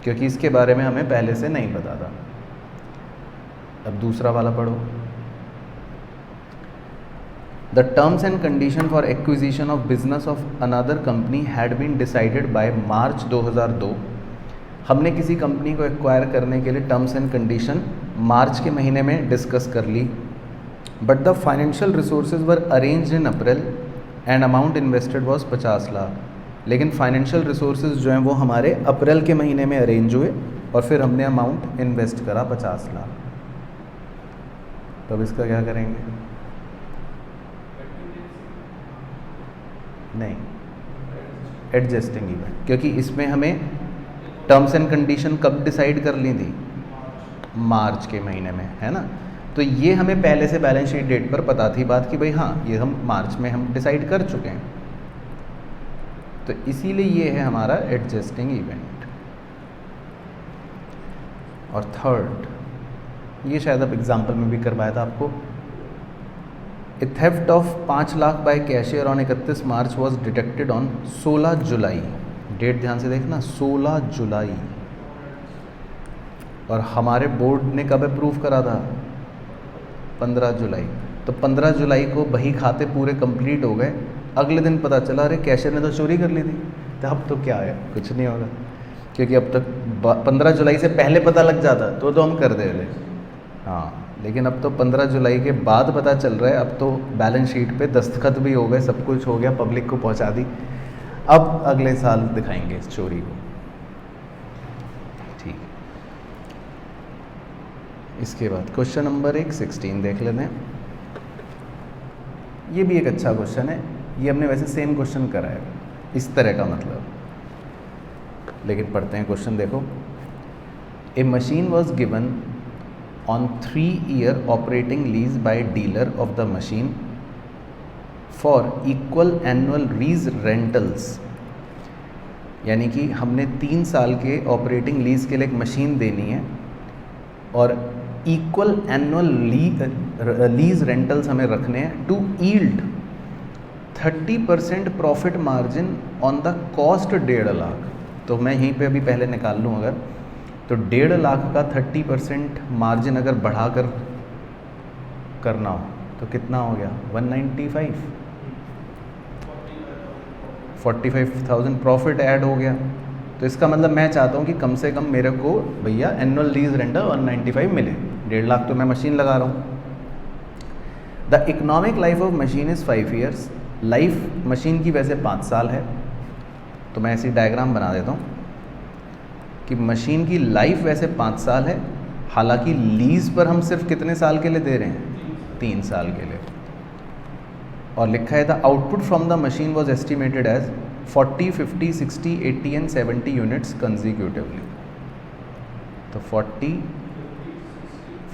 क्योंकि इसके बारे में हमें पहले से नहीं पता था। अब दूसरा वाला पढ़ो। The terms and condition for acquisition of business of another company had been decided by March 2002। हमने किसी कंपनी को एक्वायर करने के लिए टर्म्स एंड कंडीशन मार्च के महीने में डिस्कस कर ली, but the financial resources were arranged in April and amount invested was 50 lakh. लेकिन फाइनेंशियल रिसोर्सेज जो हैं वो हमारे अप्रैल के महीने में अरेंज हुए और फिर हमने अमाउंट इन्वेस्ट करा 50 लाख। तो अब इसका क्या करेंगे? नहीं, एडजस्टिंग इवेंट, क्योंकि इसमें हमें टर्म्स एंड कंडीशन कब डिसाइड कर ली थी? मार्च के महीने में, है ना। तो ये हमें पहले से बैलेंस शीट डेट पर पता थी बात कि भाई हाँ ये हम मार्च में हम डिसाइड कर चुके हैं, तो इसीलिए ये है हमारा एडजस्टिंग इवेंट। और थर्ड, ये शायद अब एग्जाम्पल में भी करवाया था आपको, a theft of 5 lakh by cashier on 31 March was detected on 16 July. Date ध्यान से देखना, 16 जुलाई। और हमारे बोर्ड ने कब अप्रूव करा था? 15 जुलाई। तो 15 जुलाई को बही खाते पूरे कंप्लीट हो गए, अगले दिन पता चला अरे कैशियर ने तो चोरी कर ली थी। तो अब तो क्या है, कुछ नहीं होगा, क्योंकि अब तक 15 जुलाई से पहले पता लग जाता तो हम कर दे रहे। हाँ, लेकिन अब तो 15 जुलाई के बाद पता चल रहा है, अब तो बैलेंस शीट पे दस्तखत भी हो गए, सब कुछ हो गया, पब्लिक को पहुंचा दी, अब अगले साल दिखाएंगे इस चोरी को। ठीक, इसके बाद क्वेश्चन नंबर 16 देख लेते हैं। ये भी एक अच्छा क्वेश्चन है, ये हमने वैसे सेम क्वेश्चन करा है इस तरह का मतलब, लेकिन पढ़ते हैं क्वेश्चन। देखो, a machine was given on 3-year operating lease by dealer of the machine for equal annual lease rentals। यानी कि हमने 3 साल के ऑपरेटिंग लीज के लिए एक मशीन देनी है और इक्वल एनुअल लीज रेंटल्स हमें रखने हैं to yield 30% profit margin on the cost 1.5 lakh. तो मैं यहीं पे अभी पहले निकाल लूँ, अगर तो 1.5 लाख का 30% मार्जिन अगर बढ़ाकर करना हो तो कितना हो गया? 195, 45,000 प्रॉफिट ऐड हो गया। तो इसका मतलब मैं चाहता हूँ कि कम से कम मेरे को भैया एनुअल लीज रेंटल 195 मिले। 1.5 लाख तो मैं मशीन लगा रहा हूँ। The economic life of machine is 5 years. Life machine की वैसे 5 साल है, तो मैं ऐसी डायग्राम बना देता हूँ कि मशीन की लाइफ वैसे 5 साल है, हालांकि लीज पर हम सिर्फ कितने साल के लिए दे रहे हैं? 3 साल के लिए। और लिखा है the output from the machine was estimated as 40, 50, 60, 80 and 70 units consecutively. तो 40,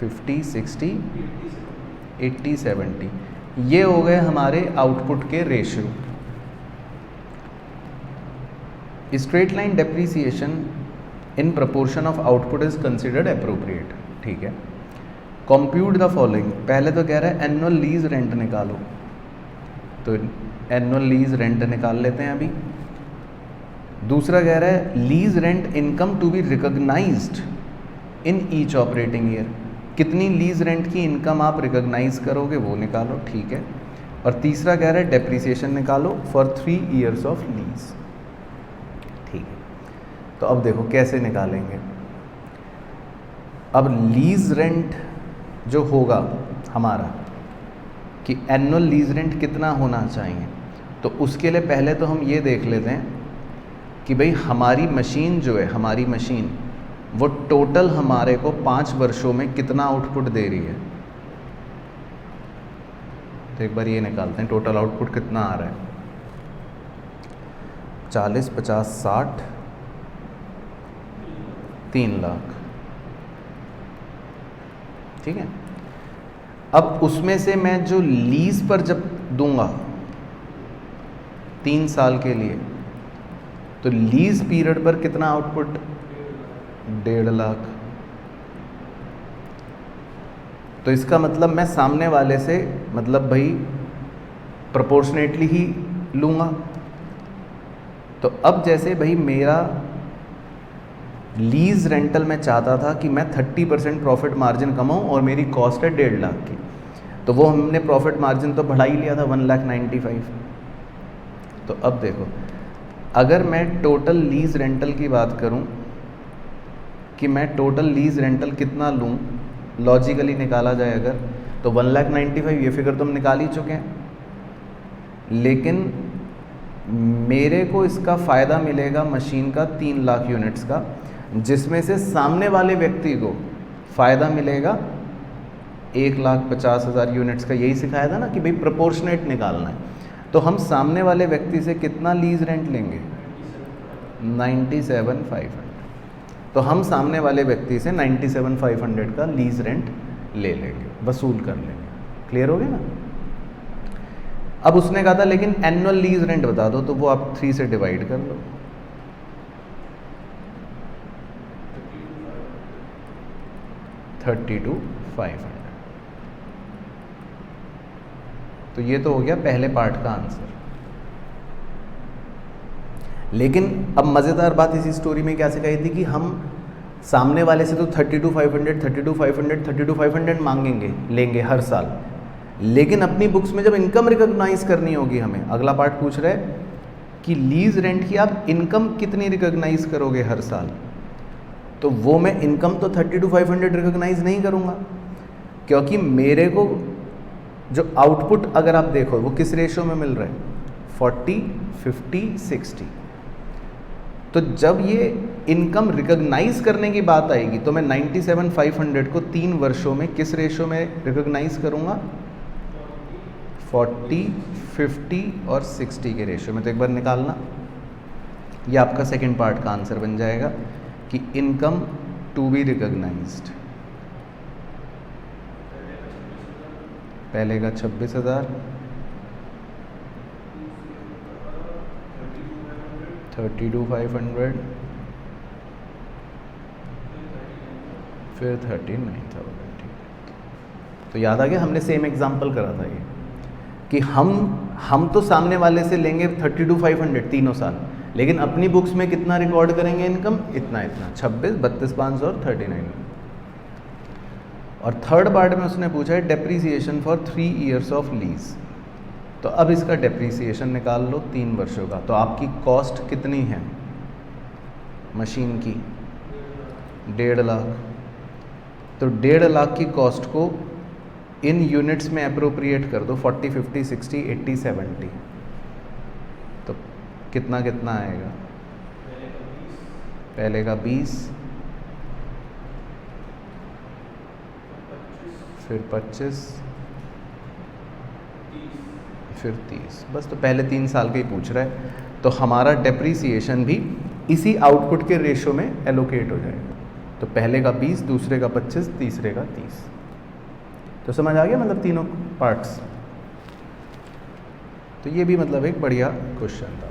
50, 60, 80, 70 ये हो गए हमारे आउटपुट के ratio. Straight line depreciation in proportion of output is considered appropriate. ठीक है, कंप्यूट द फॉलोइंग। पहले तो कह रहा है एनुअल लीज रेंट निकालो, तो एनुअल लीज रेंट निकाल लेते हैं अभी। दूसरा कह रहा है lease rent income to be recognised in each operating year. कितनी लीज रेंट की इनकम आप रिकॉग्नाइज करोगे वो निकालो। ठीक है, और तीसरा कह रहा है डेप्रीसिएशन निकालो फॉर 3 ईयर्स ऑफ लीज। ठीक है, तो अब देखो कैसे निकालेंगे। अब लीज रेंट जो होगा हमारा कि एनुअल लीज रेंट कितना होना चाहिए, तो उसके लिए पहले तो हम ये देख लेते हैं कि भाई हमारी मशीन जो है, हमारी मशीन वो टोटल हमारे को 5 वर्षों में कितना आउटपुट दे रही है। तो एक बार ये निकालते हैं टोटल आउटपुट कितना आ रहा है। 40, 50, 60, 3 लाख। ठीक है, अब उसमें से मैं जो लीज पर जब दूंगा 3 साल के लिए, तो लीज पीरियड पर कितना आउटपुट? 1.5 लाख। तो इसका मतलब मैं सामने वाले से मतलब भाई प्रोपोर्शनेटली ही लूँगा। तो अब जैसे भाई मेरा लीज रेंटल मैं चाहता था कि मैं 30% प्रॉफिट मार्जिन कमाऊँ और मेरी कॉस्ट है 1.5 लाख की, तो वो हमने प्रॉफिट मार्जिन तो बढ़ा ही लिया था 1,95,000। तो अब देखो, अगर मैं टोटल लीज रेंटल की बात करूं कि मैं टोटल लीज रेंटल कितना लूं, लॉजिकली निकाला जाए अगर, तो 1,95,000 ये फिगर तो हम निकाल ही चुके हैं। लेकिन मेरे को इसका फ़ायदा मिलेगा मशीन का 3 लाख यूनिट्स का, जिसमें से सामने वाले व्यक्ति को फ़ायदा मिलेगा 1,50,000 यूनिट्स का। यही सिखाया था ना कि भाई प्रोपोर्शनेट निकालना है। तो हम सामने वाले व्यक्ति से कितना लीज रेंट लेंगे? 97,500। तो हम सामने वाले व्यक्ति से 97,500 का लीज रेंट ले लेंगे, वसूल कर लेंगे। क्लियर हो गया ना? अब उसने कहा था लेकिन एनुअल लीज रेंट बता दो, तो वो आप 3 से डिवाइड कर लो। 32,500। तो ये तो हो गया पहले पार्ट का आंसर। लेकिन अब मज़ेदार बात इसी स्टोरी में क्या सिखाई थी कि हम सामने वाले से तो 32,500 मांगेंगे, लेंगे हर साल, लेकिन अपनी बुक्स में जब इनकम रिकॉग्नाइज करनी होगी हमें, अगला पार्ट पूछ रहा है कि लीज रेंट की आप इनकम कितनी रिकॉग्नाइज करोगे हर साल, तो वो मैं इनकम तो 32,500 रिकॉग्नाइज नहीं करूँगा, क्योंकि मेरे को जो आउटपुट अगर आप देखो वो किस रेशो में मिल रहा है, 40, 50, 60। तो जब ये इनकम रिकॉग्नाइज करने की बात आएगी तो मैं 97,500 को 3 वर्षों में किस रेशो में रिकॉग्नाइज करूँगा? 40, 50 और 60 के रेशो में। तो एक बार निकालना, ये आपका सेकंड पार्ट का आंसर बन जाएगा कि इनकम टू बी रिकॉग्नाइज्ड। पहले का 26,000, 32,500, फिर 39,000। ठीक है, तो याद आ गया, हमने सेम एग्जाम्पल करा था ये कि हम तो सामने वाले से लेंगे 32,500 तीनों साल, लेकिन अपनी बुक्स में कितना रिकॉर्ड करेंगे इनकम? इतना 26, 32,500 और 39। और थर्ड पार्ट में उसने पूछा है depreciation for 3 years of lease. तो अब इसका डेप्रीसिएशन निकाल लो 3 वर्षों का। तो आपकी कॉस्ट कितनी है मशीन की? 1.5 लाख। तो 1.5 लाख की कॉस्ट को इन यूनिट्स में अप्रोप्रिएट कर दो, 40, 50, 60, 80, 70। तो कितना कितना आएगा? पहले का 20, फिर 25, फिर 30। बस, तो पहले 3 साल का ही पूछ रहा है, तो हमारा डेप्रीसिएशन भी इसी आउटपुट के रेशो में एलोकेट हो जाएगा। तो पहले का 20, दूसरे का 25, तीसरे का 30। तो समझ आ गया मतलब तीनों पार्ट्स। तो ये भी मतलब एक बढ़िया क्वेश्चन था।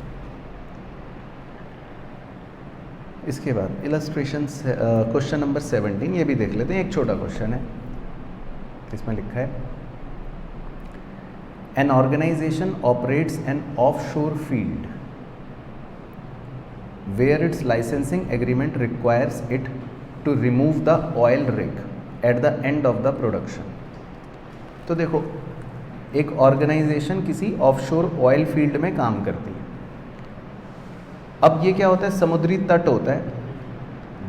इसके बाद इलस्ट्रेशन क्वेश्चन नंबर 17, ये भी देख लेते हैं। एक छोटा क्वेश्चन है, इसमें लिखा है an organisation operates an offshore field where its licensing agreement requires it to remove the oil rig at the end of the production. तो देखो, एक ऑर्गेनाइजेशन किसी ऑफशोर ऑयल फील्ड में काम करती है। अब ये क्या होता है? समुद्री तट होता है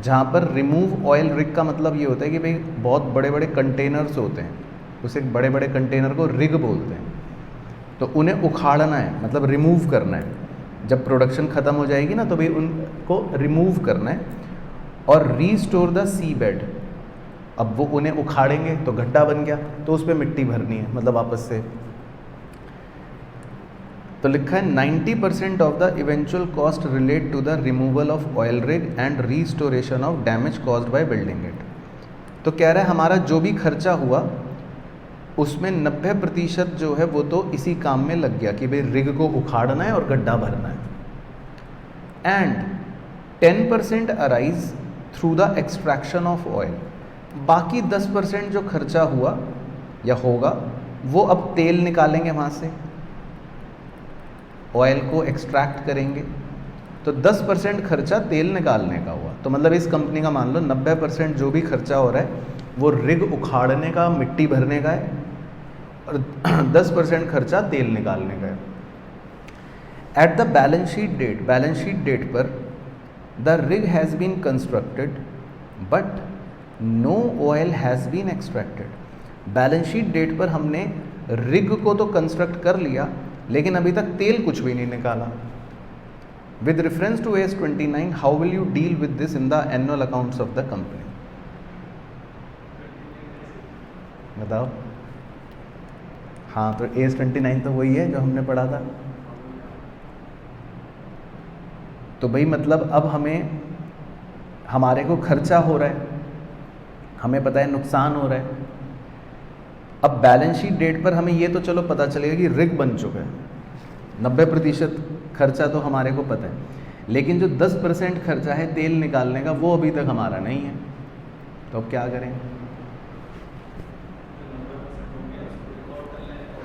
जहाँ पर रिमूव ऑयल रिग का मतलब ये होता है कि भाई बहुत बड़े बड़े कंटेनर्स होते हैं, उसे बड़े बड़े कंटेनर को रिग बोलते हैं। तो उन्हें उखाड़ना है, मतलब रिमूव करना है। जब प्रोडक्शन ख़त्म हो जाएगी ना, तो भाई उनको रिमूव करना है और रीस्टोर द सी बेड। अब वो उन्हें उखाड़ेंगे तो गड्ढा बन गया, तो उस पर मिट्टी भरनी है, मतलब वापस से। तो लिखा है 90% of the eventual cost relate to the removal of oil rig and restoration of damage caused by building it. तो कह रहा है हमारा जो भी खर्चा हुआ उसमें 90% जो है वो तो इसी काम में लग गया कि भाई रिग को उखाड़ना है और गड्ढा भरना है। And 10% arise through the extraction of oil. बाकी 10% जो खर्चा हुआ या होगा वो अब तेल निकालेंगे वहाँ से, ऑयल को एक्सट्रैक्ट करेंगे। तो 10% खर्चा तेल निकालने का हुआ। तो मतलब इस कंपनी का मान लो 90% जो भी खर्चा हो रहा है वो रिग उखाड़ने का, मिट्टी भरने का है, और 10% खर्चा तेल निकालने का है। At the balance sheet date पर the rig has been constructed but no oil has been extracted. Balance sheet date पर हमने रिग को तो कंस्ट्रक्ट कर लिया, लेकिन अभी तक तेल कुछ भी नहीं निकाला। With reference to AS 29 how will you deal with this in the annual accounts of the company? बताओ। हाँ, तो AS 29 तो वही है जो हमने पढ़ा था। तो भाई मतलब अब हमारे को खर्चा हो रहा है, हमें पता है नुकसान हो रहा है। अब बैलेंस शीट डेट पर हमें ये तो चलो पता चलेगा कि रिग बन चुका है, 90% खर्चा तो हमारे को पता है, लेकिन जो 10% खर्चा है तेल निकालने का वो अभी तक हमारा नहीं है। तो अब क्या करें?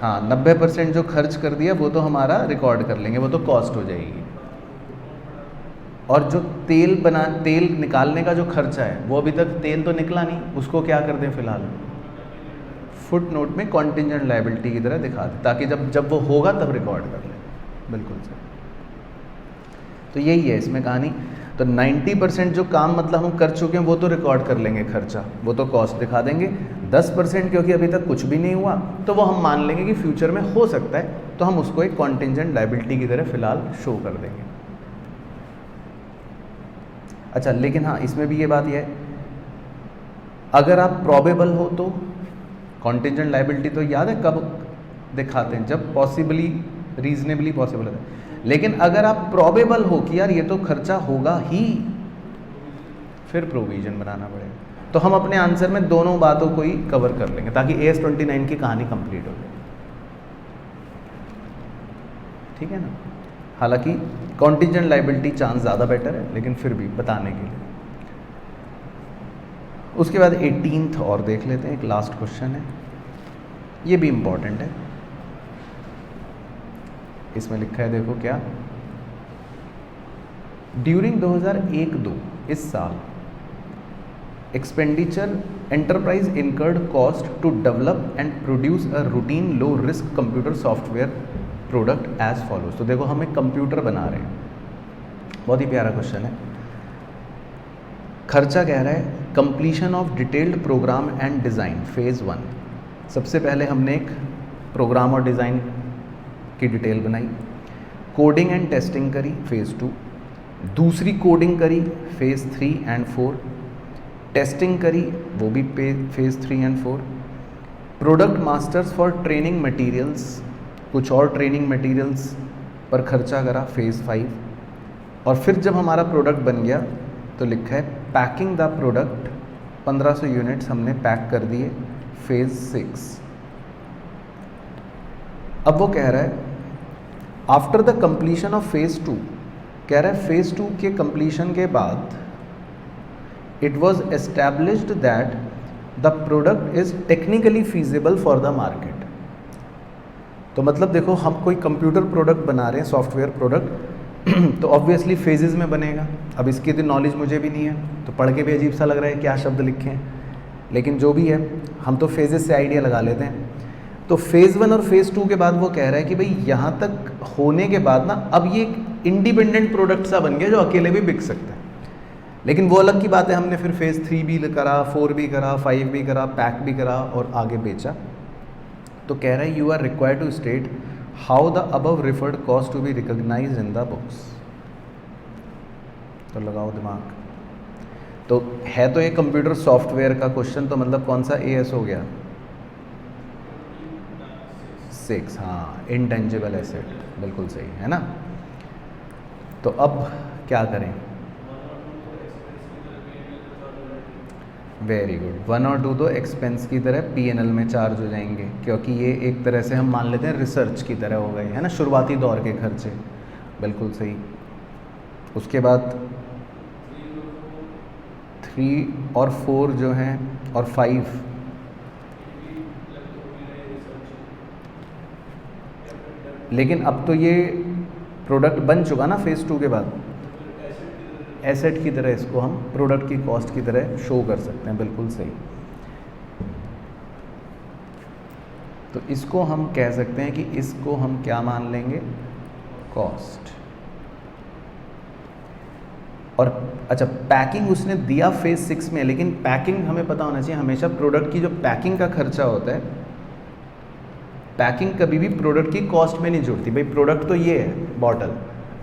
हाँ, 90% जो खर्च कर दिया वो तो हमारा रिकॉर्ड कर लेंगे, वो तो कॉस्ट हो जाएगी। और जो तेल निकालने का जो खर्चा है वो अभी तक तेल तो निकला नहीं, उसको क्या कर दें फिलहाल? फुट नोट में कॉन्टिजेंट लायबिलिटी की तरह दिखा दें, ताकि जब वो होगा तब रिकॉर्ड कर लें। बिल्कुल सर। तो यही है इसमें कहानी। तो 90% जो काम मतलब हम कर चुके हैं वो तो रिकॉर्ड कर लेंगे खर्चा, वो तो कॉस्ट दिखा देंगे। 10% क्योंकि अभी तक कुछ भी नहीं हुआ तो वो हम मान लेंगे कि फ्यूचर में हो सकता है, तो हम उसको एक कॉन्टिजेंट लायबिलिटी की तरह फिलहाल शो कर देंगे। अच्छा, लेकिन हाँ इसमें भी ये बात यह है, अगर आप प्रॉबेबल हो तो कॉन्टिजेंट लायबिलिटी तो याद है कब दिखाते हैं? जब पॉसिबली रीजनेबली पॉसिबल है। लेकिन अगर आप प्रॉबेबल हो कि यार ये तो खर्चा होगा ही, फिर प्रोविजन बनाना पड़ेगा। तो हम अपने आंसर में दोनों बातों को ही कवर कर लेंगे ताकि AS 29 की कहानी कंप्लीट हो जाए। ठीक है ना? हालांकि कॉन्टिजेंट लायबिलिटी चांस ज़्यादा बेटर है, लेकिन फिर भी बताने के लिए। उसके बाद 18th और देख लेते हैं, एक लास्ट क्वेश्चन है, ये भी इम्पॉर्टेंट है। इसमें लिखा है, देखो क्या, ड्यूरिंग 2001-2 इस साल expenditure enterprise incurred cost to develop and produce a routine low risk computer software product as follows. तो देखो हम एक कंप्यूटर बना रहे हैं, बहुत ही प्यारा क्वेश्चन है। खर्चा कह रहा है completion of detailed program and design phase 1। सबसे पहले हमने एक प्रोग्राम और डिज़ाइन की डिटेल बनाई, कोडिंग एंड टेस्टिंग करी फेज़ 2, दूसरी कोडिंग करी फेज़ 3 एंड 4, टेस्टिंग करी वो भी phase 3 and 4, product masters for training materials, कुछ और ट्रेनिंग मटेरियल्स पर खर्चा करा फेज़ 5, और फिर जब हमारा प्रोडक्ट बन गया तो लिखा है पैकिंग द प्रोडक्ट, 1500 यूनिट्स हमने पैक कर दिए फेज़ 6। अब वो कह रहा है after the completion of phase 2, कह रहा है फेज़ 2 के कंप्लीशन के बाद it was established that the product is technically feasible for the market. तो मतलब देखो हम कोई कंप्यूटर प्रोडक्ट बना रहे हैं, सॉफ्टवेयर प्रोडक्ट, तो ऑब्वियसली फेजेस में बनेगा। अब इसकी तो नॉलेज मुझे भी नहीं है, तो पढ़ के भी अजीब सा लग रहा है क्या शब्द लिखे हैं, लेकिन जो भी है हम तो फेजेस से आइडिया लगा लेते हैं। तो फेज़ 1 और फेज़ 2 के बाद वो कह रहा है कि भाई यहाँ तक होने के बाद ना अब ये एक इंडिपेंडेंट प्रोडक्ट सा बन गया जो अकेले भी बिक सकता है। लेकिन वो अलग की बात है, हमने फिर फेज़ 3 भी करा, 4 भी करा, 5 भी करा, पैक भी करा और आगे बेचा। तो कह रहा है you are required to state how the above referred cost to be recognised in the books. तो लगाओ दिमाग। तो है तो ये कंप्यूटर सॉफ्टवेयर का क्वेश्चन, तो मतलब कौन सा AS हो गया? 6। हाँ, इंटेंजिबल एसेट, बिल्कुल सही है ना। तो अब क्या करें? वेरी गुड, 1 और 2 तो एक्सपेंस की तरह P&L में चार्ज हो जाएंगे, क्योंकि ये एक तरह से हम मान लेते हैं रिसर्च की तरह हो गए, है ना, शुरुआती दौर के खर्चे। बिल्कुल सही। उसके बाद 3 और 4 जो हैं और 5 लेकिन अब तो ये प्रोडक्ट बन चुका ना फेज़ 2 के बाद, एसेट की तरह इसको हम प्रोडक्ट की कॉस्ट की तरह शो कर सकते हैं। बिल्कुल सही। तो इसको हम कह सकते हैं कि इसको हम क्या मान लेंगे? कॉस्ट। और अच्छा, पैकिंग उसने दिया फेज़ 6 में, लेकिन पैकिंग हमें पता होना चाहिए हमेशा प्रोडक्ट की जो पैकिंग का खर्चा होता है, पैकिंग कभी भी प्रोडक्ट की कॉस्ट में नहीं जुड़ती। भाई प्रोडक्ट तो ये है बॉटल,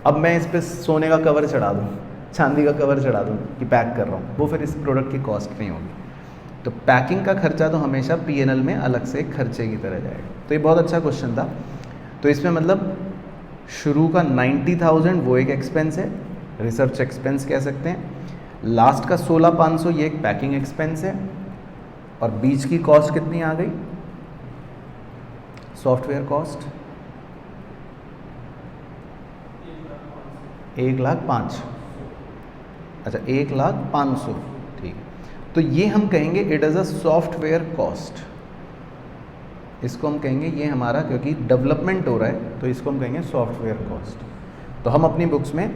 अब मैं इस पर सोने का कवर चढ़ा दूँ, चांदी का कवर चढ़ा दूँ कि पैक कर रहा हूँ, वो फिर इस प्रोडक्ट की कॉस्ट नहीं होगी। तो पैकिंग का खर्चा तो हमेशा P&L में अलग से एक खर्चे की तरह जाएगा। तो ये बहुत अच्छा क्वेश्चन था। तो इसमें मतलब शुरू का 90,000 वो एक एक्सपेंस है, रिसर्च एक्सपेंस कह सकते हैं। लास्ट का 16,500 ये एक पैकिंग एक्सपेंस है। और बीच की कॉस्ट कितनी आ गई, सॉफ्टवेयर कॉस्ट 1,05,000। अच्छा 1,05,000, ठीक। तो ये हम कहेंगे it is a software cost. इसको हम कहेंगे ये हमारा, क्योंकि डेवलपमेंट हो रहा है तो इसको हम कहेंगे सॉफ्टवेयर कॉस्ट। तो हम अपनी बुक्स में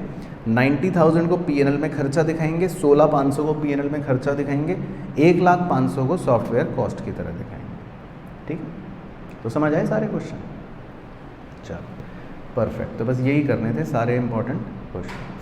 90,000 को P&L में खर्चा दिखाएंगे, 16,500 को P&L में खर्चा दिखाएंगे, 1,05,000 को सॉफ्टवेयर कॉस्ट की तरह दिखाएंगे। ठीक, तो समझ आए सारे क्वेश्चन? चलो परफेक्ट। तो बस यही करने थे सारे इंपॉर्टेंट क्वेश्चन।